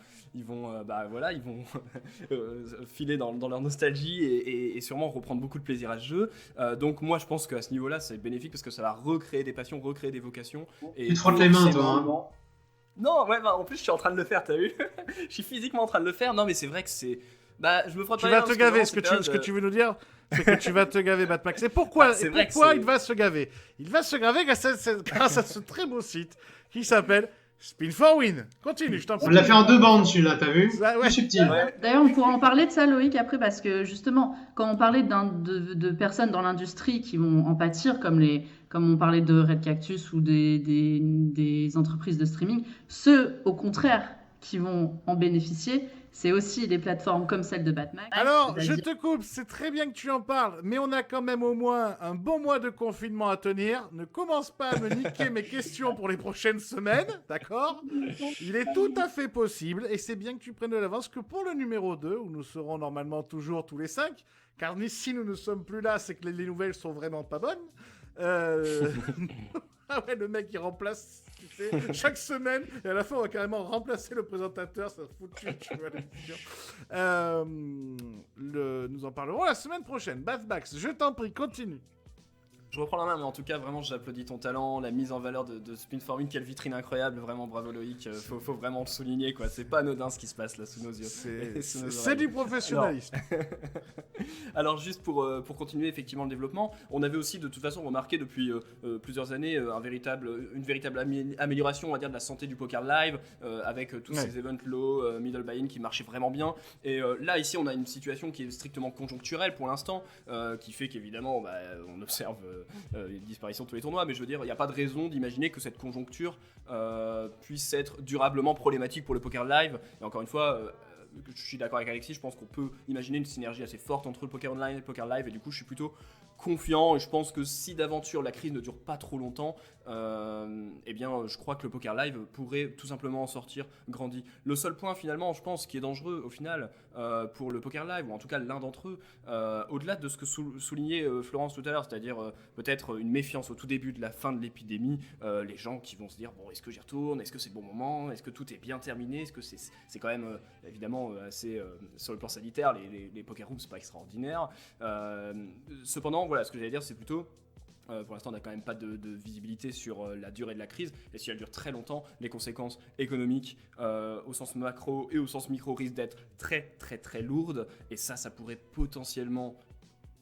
filer dans leur nostalgie et sûrement reprendre beaucoup de plaisir à ce jeu. Donc moi, je pense qu'à ce niveau-là, c'est bénéfique parce que ça va recréer des passions, recréer des vocations. Tu te frottes les mains, toi. Non, ouais, en plus, je suis en train de le faire, t'as vu? Je suis physiquement en train de le faire. Non, mais c'est vrai que c'est... je me frotte tu pas les vas mains te parce gaver, vraiment, ce que tu veux nous dire, c'est que tu vas te gaver, Batmax. Et pourquoi, il va se gaver? Il va se gaver grâce à ce très beau site qui s'appelle Spin for Win. Continue, je t'en prie. On l'a fait en 2 bandes, celui-là, t'as vu? Ouais. Plus subtil. Ouais. D'ailleurs, on pourra en parler de ça, Loïc, après, parce que justement, quand on parlait de personnes dans l'industrie qui vont en pâtir, comme on parlait de Red Cactus ou des entreprises de streaming, ceux, au contraire, qui vont en bénéficier, c'est aussi des plateformes comme celle de Batman. Alors, je te coupe, c'est très bien que tu en parles, mais on a quand même au moins un bon mois de confinement à tenir. Ne commence pas à me niquer mes questions pour les prochaines semaines, d'accord? Il est tout à fait possible, et c'est bien que tu prennes de l'avance, que pour le numéro 2, où nous serons normalement toujours tous les 5, car si nous ne sommes plus là, c'est que les nouvelles sont vraiment pas bonnes. Ah ouais, le mec il remplace, tu sais, chaque semaine, et à la fin on va carrément remplacer le présentateur, ça fout tu vois l'émission. Nous en parlerons la semaine prochaine. Bathbax, je t'en prie, continue. Je reprends la main, mais en tout cas, vraiment, j'applaudis ton talent, la mise en valeur de Spin for Win. Quelle vitrine incroyable, vraiment bravo Loïc. Faut vraiment le souligner, quoi. C'est pas anodin ce qui se passe là sous nos yeux. C'est du professionnalisme. Alors, juste pour continuer effectivement le développement, on avait aussi de toute façon remarqué depuis plusieurs années une véritable amélioration, on va dire, de la santé du poker live, avec tous ces events low, middle buy-in qui marchaient vraiment bien. Et là, ici, on a une situation qui est strictement conjoncturelle pour l'instant, qui fait qu'évidemment, on observe une disparition de tous les tournois, mais je veux dire, il n'y a pas de raison d'imaginer que cette conjoncture puisse être durablement problématique pour le poker live. Et encore une fois, je suis d'accord avec Alexis, je pense qu'on peut imaginer une synergie assez forte entre le poker online et le poker live, et du coup je suis plutôt confiant, et je pense que si d'aventure la crise ne dure pas trop longtemps, eh bien je crois que le poker live pourrait tout simplement en sortir grandi. Le seul point finalement, je pense, qui est dangereux au final pour le poker live, ou en tout cas l'un d'entre eux, au-delà de ce que soulignait Florence tout à l'heure, c'est-à-dire peut-être une méfiance au tout début de la fin de l'épidémie, les gens qui vont se dire bon, est-ce que j'y retourne, est-ce que c'est le bon moment, est-ce que tout est bien terminé, est-ce que c'est quand même évidemment assez sur le plan sanitaire, les poker rooms c'est pas extraordinaire. Cependant voilà, ce que j'allais dire c'est plutôt pour l'instant, on n'a quand même pas de visibilité sur la durée de la crise, et si elle dure très longtemps, les conséquences économiques au sens macro et au sens micro risquent d'être très très très lourdes, et ça pourrait potentiellement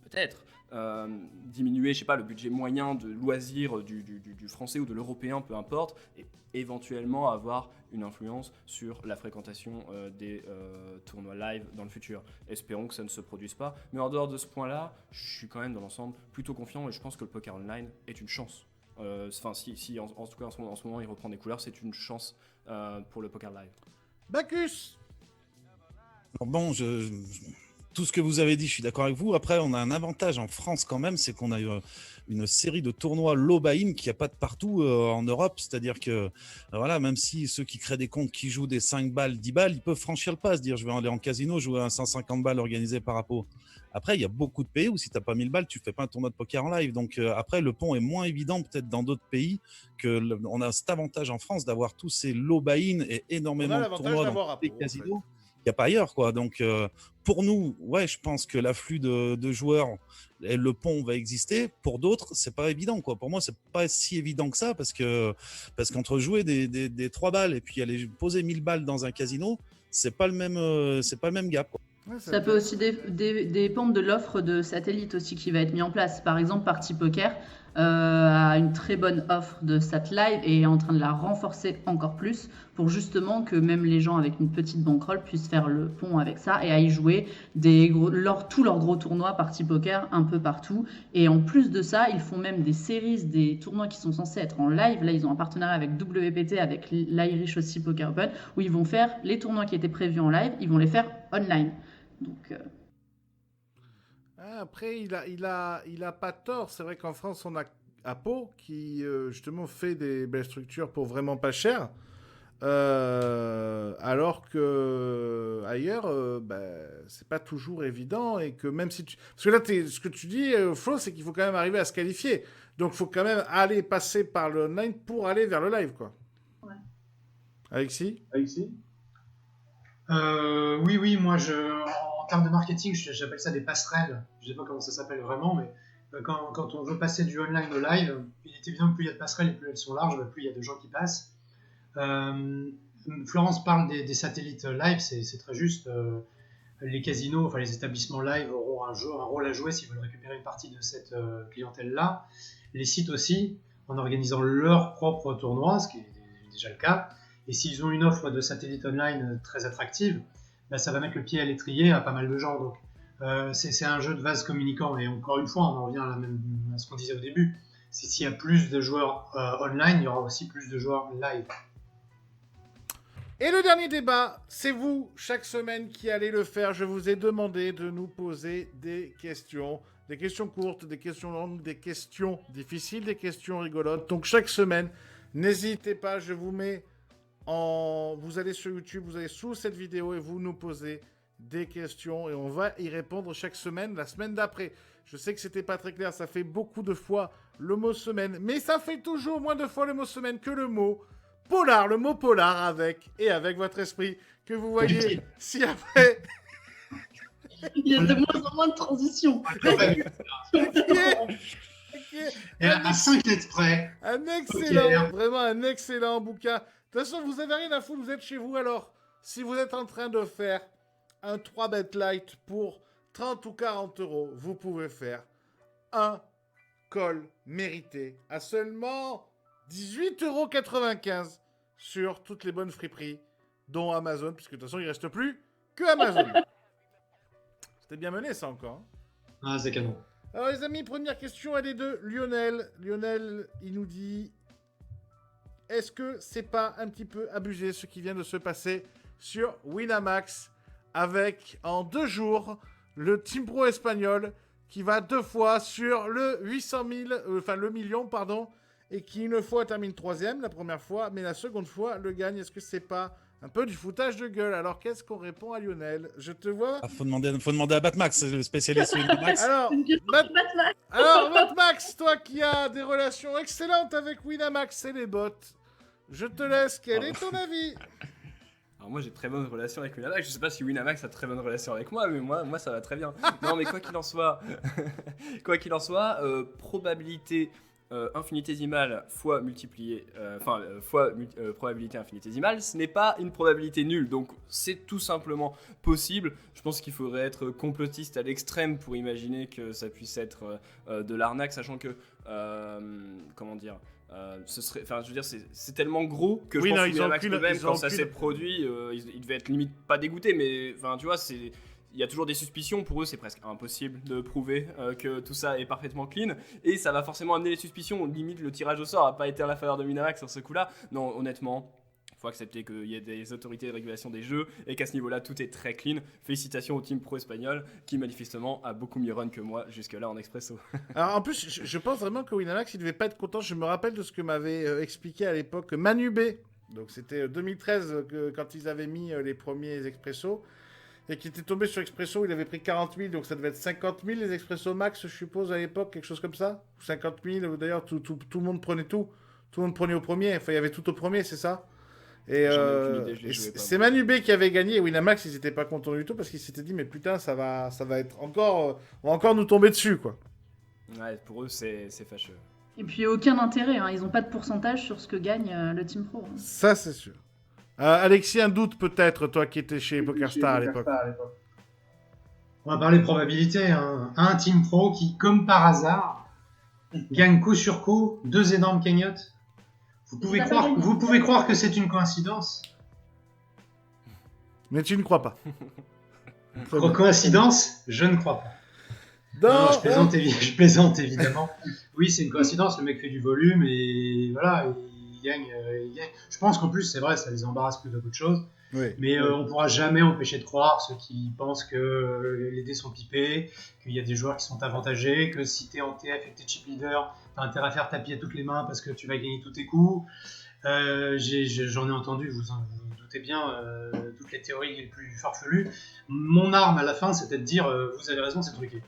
peut-être diminuer, je sais pas, le budget moyen de loisirs du français ou de l'européen, peu importe, et éventuellement avoir une influence sur la fréquentation des tournois live dans le futur. Espérons que ça ne se produise pas, mais en dehors de ce point-là, je suis quand même dans l'ensemble plutôt confiant, et je pense que le poker online est une chance. Enfin, si en tout cas en ce moment il reprend des couleurs, c'est une chance pour le poker live. Bacchus. Alors bon, tout ce que vous avez dit, je suis d'accord avec vous. Après, on a un avantage en France quand même, c'est qu'on a une série de tournois low buy-in qu'il n'y a pas de partout en Europe. C'est-à-dire que, voilà, même si ceux qui créent des comptes qui jouent des 5 balles, 10 balles, ils peuvent franchir le pas, se dire je vais aller en casino, jouer à un 150 balles organisé par Apo. Après, il y a beaucoup de pays où si tu n'as pas 1000 balles, tu ne fais pas un tournoi de poker en live. Donc après, le pont est moins évident peut-être dans d'autres pays on a cet avantage en France d'avoir tous ces low buy-in et énormément de tournois dans les casinos. Il n'y a pas ailleurs, quoi. Donc, pour nous, ouais, je pense que l'afflux de joueurs et le pont va exister. Pour d'autres, c'est pas évident, quoi. Pour moi, c'est pas si évident que ça parce qu'entre jouer des 3 balles et puis aller poser 1000 balles dans un casino, c'est pas le même gap, quoi. Ouais, ça peut aussi dépendre de l'offre de satellite aussi qui va être mis en place. Par exemple, Party Poker a une très bonne offre de sat live et est en train de la renforcer encore plus pour justement que même les gens avec une petite bankroll puissent faire le pont avec ça et à y jouer tous leurs gros tournois Party Poker un peu partout. Et en plus de ça, ils font même des séries, des tournois qui sont censés être en live. Là, ils ont un partenariat avec WPT, avec l'Irish aussi Poker Open, où ils vont faire les tournois qui étaient prévus en live, ils vont les faire online. Donc, après, il a pas tort. C'est vrai qu'en France, on a Apo qui justement fait des belles structures pour vraiment pas cher. Alors que ailleurs, c'est pas toujours évident et que même si parce que là, ce que tu dis, Flo, c'est qu'il faut quand même arriver à se qualifier. Donc, il faut quand même aller passer par le online pour aller vers le live, quoi. Ouais. Alexis ? Oui, moi, en termes de marketing, j'appelle ça des passerelles. Je sais pas comment ça s'appelle vraiment, mais quand on veut passer du online au live, il est évident que plus il y a de passerelles et plus elles sont larges, plus il y a de gens qui passent. Florence parle des satellites live, c'est très juste. Les casinos, enfin les établissements live auront un rôle à jouer s'ils veulent récupérer une partie de cette clientèle-là. Les sites aussi, en organisant leur propre tournoi, ce qui est déjà le cas. Et s'ils ont une offre de satellite online très attractive, ça va mettre le pied à l'étrier à pas mal de gens. Donc, c'est un jeu de vase communicant. Et encore une fois, on en revient à ce qu'on disait au début. S'il y a plus de joueurs online, il y aura aussi plus de joueurs live. Et le dernier débat, c'est vous, chaque semaine, qui allez le faire. Je vous ai demandé de nous poser des questions courtes, des questions longues, des questions difficiles, des questions rigolotes. Donc, chaque semaine, n'hésitez pas, je vous mets vous allez sur YouTube, vous allez sous cette vidéo et vous nous posez des questions et on va y répondre chaque semaine, la semaine d'après. Je sais que c'était pas très clair, ça fait beaucoup de fois le mot semaine, mais ça fait toujours moins de fois le mot semaine que le mot polar, avec votre esprit, que vous voyez si après... il y a de moins en moins de transitions. Et à 5 lettres près. Vraiment un excellent bouquin. De toute façon, vous avez rien à foutre, vous êtes chez vous. Alors, si vous êtes en train de faire un 3-bet light pour 30 ou 40 euros, vous pouvez faire un call mérité à seulement 18,95 € sur toutes les bonnes friperies, dont Amazon, puisque de toute façon, il ne reste plus que Amazon. C'était bien mené, ça, encore. Ah, c'est canon. Alors, les amis, première question, elle est de Lionel. Lionel, il nous dit... Est-ce que c'est pas un petit peu abusé ce qui vient de se passer sur Winamax avec en 2 jours le Team Pro espagnol qui va 2 fois sur le 800 000, le million, pardon, et qui une fois termine 3e, la première fois, mais la seconde fois le gagne. Est-ce que c'est pas un peu du foutage de gueule? Alors qu'est-ce qu'on répond à Lionel? Je te vois. Faut demander à Batmax, le spécialiste Winamax. Alors, Batmax, toi qui as des relations excellentes avec Winamax et les bots, je te laisse. Quel est ton avis? Alors moi j'ai de très bonne relation avec Winamax. Je sais pas si Winamax a de très bonne relation avec moi, mais moi ça va très bien. Non mais quoi qu'il en soit, probabilité infinitésimale fois multipliée, probabilité infinitésimale, ce n'est pas une probabilité nulle, donc c'est tout simplement possible. Je pense qu'il faudrait être complotiste à l'extrême pour imaginer que ça puisse être de l'arnaque, sachant que, ce serait, enfin, je veux dire, c'est tellement gros que je pense que Winamax même, quand ça s'est produit, il devait être limite pas dégoûté, mais enfin, tu vois, il y a toujours des suspicions. Pour eux, c'est presque impossible de prouver que tout ça est parfaitement clean, et ça va forcément amener les suspicions. Limite, le tirage au sort n'a pas été à la faveur de Winamax sur ce coup-là. Non, honnêtement, faut accepter qu'il y ait des autorités de régulation des jeux et qu'à ce niveau-là, tout est très clean. Félicitations au team pro espagnol qui manifestement a beaucoup mieux run que moi jusque-là en expresso. Alors en plus, je pense vraiment que Winamax, il devait pas être content. Je me rappelle de ce que m'avait expliqué à l'époque Manu B. Donc c'était 2013 quand ils avaient mis les premiers expressos. Et qui était tombé sur Expresso, il avait pris 40 000, donc ça devait être 50 000 les Expresso Max, je suppose, à l'époque, quelque chose comme ça. 50 000, d'ailleurs, tout le monde prenait tout. Tout le monde prenait au premier, enfin, il y avait tout au premier, c'est ça. Et, J'en ai aucune idée, je l'ai joué pas, c'est Manu B qui avait gagné, et Winamax, ils étaient pas contents du tout, parce qu'ils s'étaient dit, mais putain, ça va être encore... on va encore nous tomber dessus, quoi. Ouais, pour eux, c'est fâcheux. Et puis aucun intérêt, hein. Ils n'ont pas de pourcentage sur ce que gagne le Team Pro. Hein. Ça, c'est sûr. Alexis, un doute peut-être, toi qui étais chez PokerStar à l'époque. On va parler probabilité. Hein. Un team pro qui, comme par hasard, gagne coup sur coup 2 énormes cagnottes. Vous pouvez croire que c'est une coïncidence. Mais tu ne crois pas. Coïncidence, je ne crois pas. Non, je plaisante évidemment. Oui, c'est une coïncidence. Le mec fait du volume et voilà, il gagne. Je pense qu'en plus, c'est vrai, ça les embarrasse plus de beaucoup de choses. Oui. Mais on ne pourra jamais empêcher de croire ceux qui pensent que les dés sont pipés, qu'il y a des joueurs qui sont avantagés, que si tu es en TF et que tu es chip leader, tu as intérêt à faire tapis à toutes les mains parce que tu vas gagner tous tes coups. J'en ai entendu, vous doutez bien, toutes les théories les plus farfelues. Mon arme à la fin, c'était de dire vous avez raison, c'est truqué.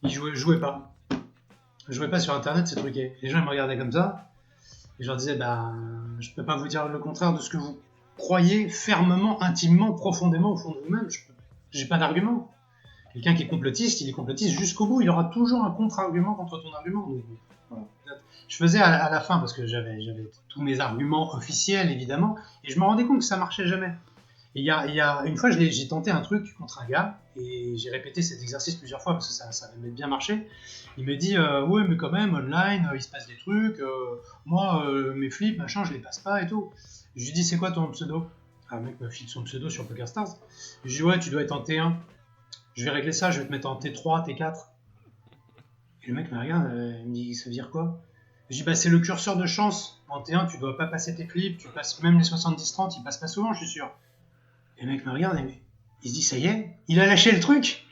Ils jouaient pas. Jouaient pas sur internet, c'est truqué. Les gens ils me regardaient comme ça, et je leur disais je peux pas vous dire le contraire de ce que vous croyez fermement, intimement, profondément au fond de vous-même. J'ai pas d'argument. Quelqu'un qui est complotiste, il est complotiste jusqu'au bout. Il y aura toujours un contre-argument contre ton argument. Donc, voilà. Je faisais à la fin, parce que j'avais tous mes arguments officiels, évidemment, et je me rendais compte que ça marchait jamais. Et il y a une fois, j'ai tenté un truc contre un gars, et j'ai répété cet exercice plusieurs fois, parce que ça avait bien marché. Il me dit, ouais, mais quand même, online, il se passe des trucs, moi, mes flips, machin, je les passe pas et tout. Je lui dis, c'est quoi ton pseudo? Ah, le mec me file son pseudo sur PokerStars. Je lui dis, ouais, tu dois être en T1. Je vais régler ça, je vais te mettre en T3, T4. Et le mec me regarde, il me dit, ça veut dire quoi? Je dis, c'est le curseur de chance. En T1, tu dois pas passer tes flips, tu passes même les 70-30, il passe pas souvent, je suis sûr. Et le mec me regarde, et il se dit, ça y est, il a lâché le truc.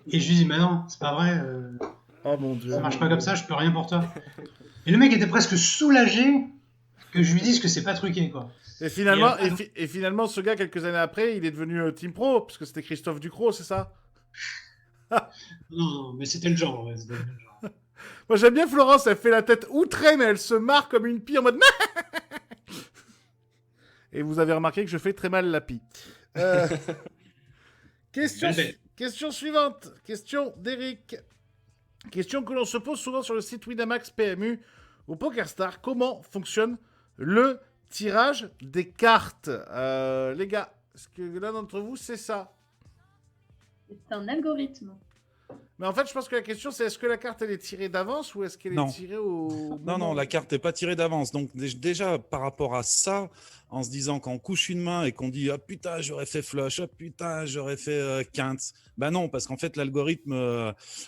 Et je lui dis, mais non, c'est pas vrai. Oh mon Dieu. Ça marche pas comme ça, je peux rien pour toi. Et le mec était presque soulagé que je lui dise que c'est pas truqué, quoi. Et finalement, ce gars, quelques années après, il est devenu Team Pro, parce que c'était Christophe Ducrot, c'est ça? Non, mais c'était le genre. Ouais, Moi, j'aime bien Florence, elle fait la tête outrée, mais elle se marre comme une pie en mode... Et vous avez remarqué que je fais très mal la pie. Question suivante. Question d'Eric. Question que l'on se pose souvent sur le site Winamax PMU ou PokerStar. Comment fonctionne le tirage des cartes? Les gars, est-ce que l'un d'entre vous, c'est ça? C'est un algorithme. Mais en fait, je pense que la question, c'est est-ce que la carte, elle est tirée d'avance ou est-ce qu'elle est tirée au... Non, la carte n'est pas tirée d'avance. Donc déjà, par rapport à ça, en se disant qu'on couche une main et qu'on dit « Ah putain, j'aurais fait flush, ah putain, j'aurais fait quinte », ben non, parce qu'en fait, l'algorithme...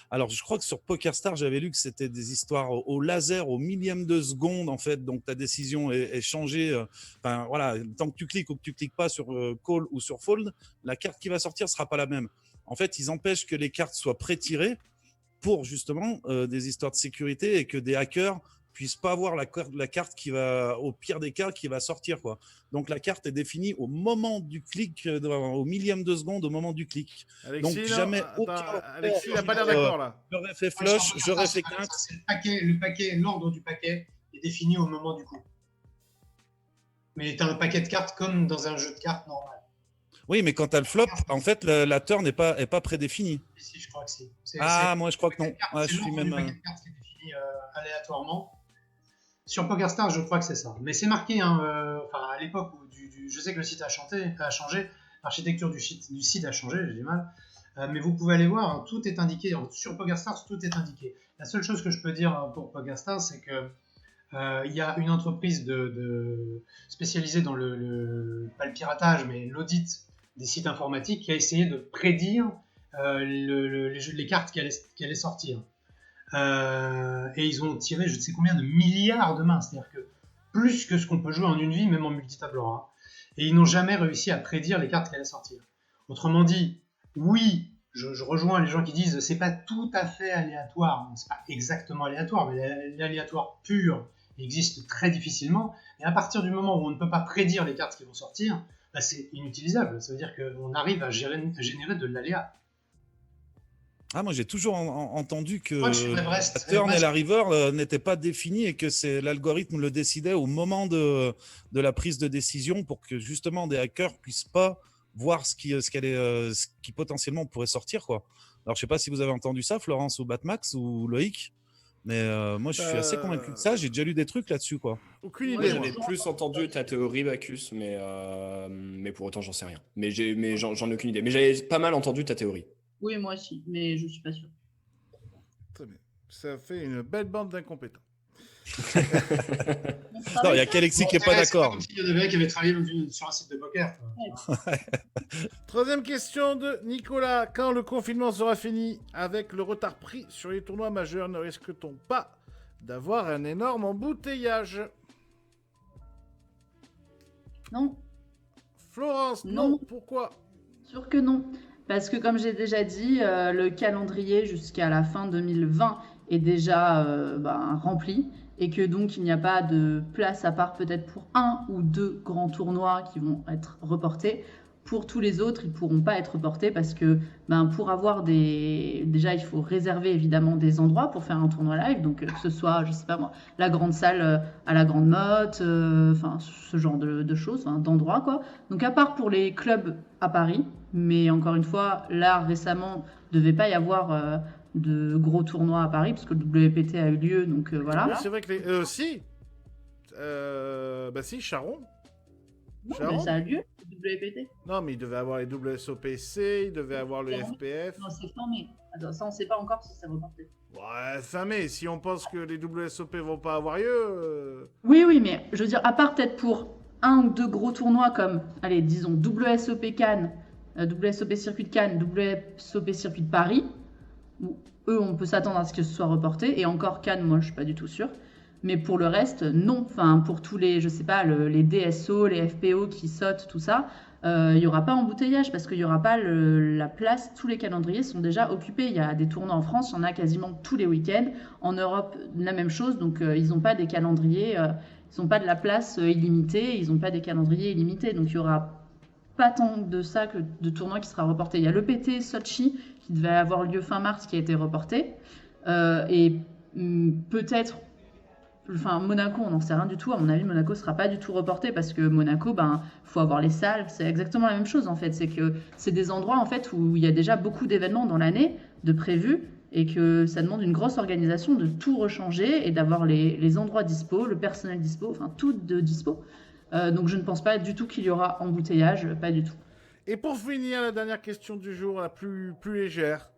alors, je crois que sur PokerStar, j'avais lu que c'était des histoires au laser, au millième de seconde, en fait. Donc, ta décision est changée. Enfin, voilà, tant que tu cliques ou que tu cliques pas sur call ou sur fold, la carte qui va sortir sera pas la même. En fait, ils empêchent que les cartes soient pré-tirées pour justement des histoires de sécurité et que des hackers puissent pas avoir la carte qui va, au pire des cas, qui va sortir, quoi. Donc la carte est définie au moment du clic, au millième de seconde, au moment du clic. Alexis, donc jamais Alexis, il n'a pas l'air d'accord là. J'aurais fait flush, j'aurais fait quinte. Le paquet, l'ordre du paquet est défini au moment du coup. Mais tu as un paquet de cartes comme dans un jeu de cartes normal. Oui, mais quand tu as le flop, en fait, la turn n'est pas prédéfinie. Si, je crois que si. Moi, je crois que non. C'est le paquet de cartes qui est défini aléatoirement. Sur PokerStar, je crois que c'est ça. Mais c'est marqué, à l'époque où je sais que le site a changé, l'architecture du site a changé, j'ai du mal. Mais vous pouvez aller voir, hein, tout est indiqué. Sur PokerStar, tout est indiqué. La seule chose que je peux dire pour PokerStar, c'est que il y a une entreprise spécialisée dans pas le piratage, mais l'audit des sites informatiques qui a essayé de prédire les cartes qui allaient sortir. Et ils ont tiré je ne sais combien de milliards de mains. C'est-à-dire que plus que ce qu'on peut jouer en une vie, même en multitableau. Hein. Et ils n'ont jamais réussi à prédire les cartes qui allaient sortir. Autrement dit, oui, je rejoins les gens qui disent c'est pas tout à fait aléatoire. C'est pas exactement aléatoire, mais l'aléatoire pur existe très difficilement. Et à partir du moment où on ne peut pas prédire les cartes qui vont sortir, bah, c'est inutilisable. Ça veut dire qu'on arrive à générer de l'aléa. Ah, moi j'ai toujours entendu que Moi, je suis la turn et la river n'étaient pas définis et que c'est l'algorithme le décidait au moment de la prise de décision pour que justement des hackers puissent pas voir ce qui potentiellement pourrait sortir, quoi. Alors je sais pas si vous avez entendu ça, Florence ou Batmax ou Loïc, mais moi je suis assez convaincu de ça. J'ai déjà lu des trucs là-dessus, quoi. Aucune Moi, idée. j'avais plus entendu ta théorie, Bacchus, mais pour autant, j'en sais rien. Mais j'en ai aucune idée. Mais j'avais pas mal entendu ta théorie. Oui, moi aussi, mais je suis pas sûre. Très bien. Ça fait une belle bande d'incompétents. Non, il y a qu'Alexis qui est pas d'accord. Il y en avait un qui avait travaillé sur un site de poker. Troisième question de Nicolas. Quand le confinement sera fini, avec le retard pris sur les tournois majeurs, ne risque-t-on pas d'avoir un énorme embouteillage? Non, Florence, non. Non. Pourquoi? sûr que non. Parce que comme j'ai déjà dit, le calendrier jusqu'à la fin 2020 est déjà rempli et que donc il n'y a pas de place à part peut-être pour 1 ou 2 grands tournois qui vont être reportés. Pour tous les autres, ils ne pourront pas être reportés parce que pour avoir des... Déjà, il faut réserver évidemment des endroits pour faire un tournoi live. Donc que ce soit, je sais pas moi, la grande salle à la Grande Motte, ce genre de choses, d'endroits quoi. Donc à part pour les clubs à Paris, mais encore une fois, là récemment, il ne devait pas y avoir de gros tournois à Paris parce que le WPT a eu lieu, donc voilà. Oui, c'est vrai que les... si. Si, Charon. Non, Charon. mais ça a lieu, le WPT. Non, mais il devait avoir les WSOPC, il devait avoir le FPF. Non, c'est fin mai. Attends, ça, on ne sait pas encore si c'est reporté. Ouais, fin mai. Si on pense que les WSOP vont pas avoir lieu... Oui, mais je veux dire, à part peut-être pour 1 ou 2 gros tournois comme, allez, disons, WSOP Cannes, WSOP Circuit de Cannes, WSOP Circuit de Paris, où eux, on peut s'attendre à ce que ce soit reporté. Et encore Cannes, moi, je suis pas du tout sûre. Mais pour le reste, non. Enfin, pour tous les, je sais pas, les DSO, les FPO qui sautent, tout ça, il n'y aura pas embouteillage parce qu'il n'y aura pas la place. Tous les calendriers sont déjà occupés. Il y a des tournois en France, il y en a quasiment tous les week-ends. En Europe, la même chose. Donc, ils n'ont pas des calendriers, ils n'ont pas de la place illimitée, ils n'ont pas des calendriers illimités. Donc, il n'y aura pas tant de ça que de tournois qui sera reporté. Il y a le PT Sochi qui devait avoir lieu fin mars qui a été reporté. Et peut-être... Enfin, Monaco, on n'en sait rien du tout. À mon avis, Monaco ne sera pas du tout reporté parce que Monaco, faut avoir les salles. C'est exactement la même chose en fait. C'est que c'est des endroits en fait où il y a déjà beaucoup d'événements dans l'année de prévus et que ça demande une grosse organisation de tout rechanger et d'avoir les endroits dispo, le personnel dispo, enfin tout de dispo. Donc je ne pense pas du tout qu'il y aura embouteillage, pas du tout. Et pour finir, la dernière question du jour, la plus légère.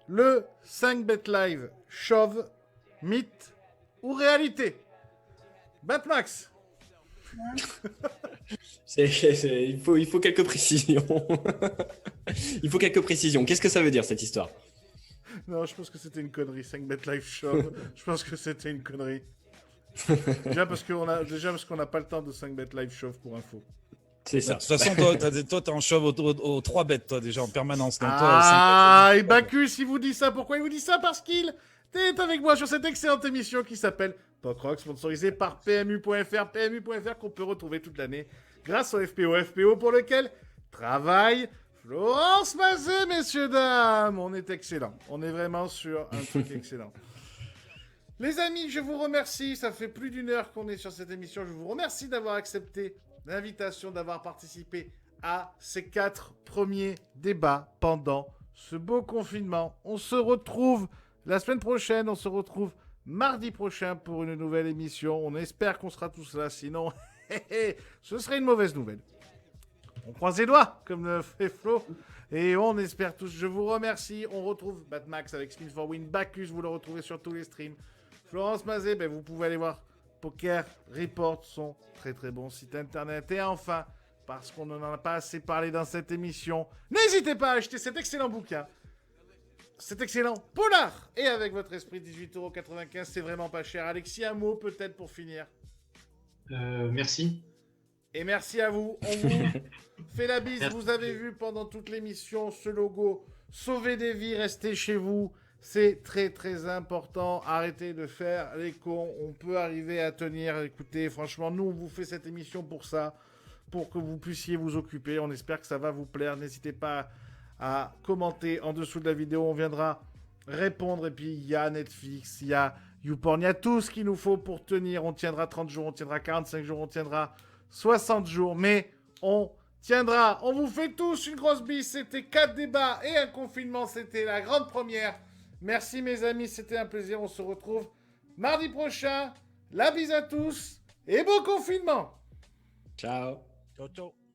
Le 5bet live, chauve, mythe ou réalité? Batmax. Il faut quelques précisions. Il faut quelques précisions. Qu'est-ce que ça veut dire cette histoire? Non, je pense que c'était une connerie. 5bet live chauve. Je pense que c'était une connerie. Déjà parce qu'on n'a pas le temps de 5bet live chauve pour info. C'est ça. De toute façon, toi, t'es en chauve aux 3 bêtes, toi, déjà, en permanence. Donc, et Bacchus, il vous dit ça. Pourquoi il vous dit ça? Parce qu'il est avec moi sur cette excellente émission qui s'appelle Talk Rock, sponsorisée par PMU.fr. PMU.fr qu'on peut retrouver toute l'année grâce au FPO. FPO pour lequel travaille Florence Mazet, messieurs, dames. On est excellent. On est vraiment sur un truc excellent. Les amis, je vous remercie. Ça fait plus d'1 heure qu'on est sur cette émission. Je vous remercie d'avoir accepté l'invitation, d'avoir participé à ces 4 premiers débats pendant ce beau confinement. On se retrouve la semaine prochaine. On se retrouve mardi prochain pour une nouvelle émission. On espère qu'on sera tous là. Sinon, ce serait une mauvaise nouvelle. On croise les doigts, comme le fait Flo. Et on espère tous. Je vous remercie. On retrouve Batmax avec Spin for Win. Bacchus, vous le retrouvez sur tous les streams. Florence Mazet, vous pouvez aller voir Poker Report, son très très bon site internet. Et enfin, parce qu'on n'en a pas assez parlé dans cette émission, n'hésitez pas à acheter cet excellent bouquin. Cet excellent polar. Et avec votre esprit, 18,95€, c'est vraiment pas cher. Alexis, un mot peut-être pour finir. Merci. Et merci à vous. On vous fait la bise. Merci. Vous avez vu pendant toute l'émission ce logo. Sauvez des vies, restez chez vous. C'est très très important. Arrêtez de faire les cons. On peut arriver à tenir. Écoutez, franchement, nous, on vous fait cette émission pour ça. Pour que vous puissiez vous occuper. On espère que ça va vous plaire. N'hésitez pas à commenter en dessous de la vidéo. On viendra répondre. Et puis, il y a Netflix, il y a YouPorn. Il y a tout ce qu'il nous faut pour tenir. On tiendra 30 jours, on tiendra 45 jours, on tiendra 60 jours. Mais on tiendra. On vous fait tous une grosse bise. C'était 4 débats et un confinement. C'était la grande première. Merci mes amis, c'était un plaisir. On se retrouve mardi prochain. La bise à tous et bon confinement. Ciao. Ciao, ciao.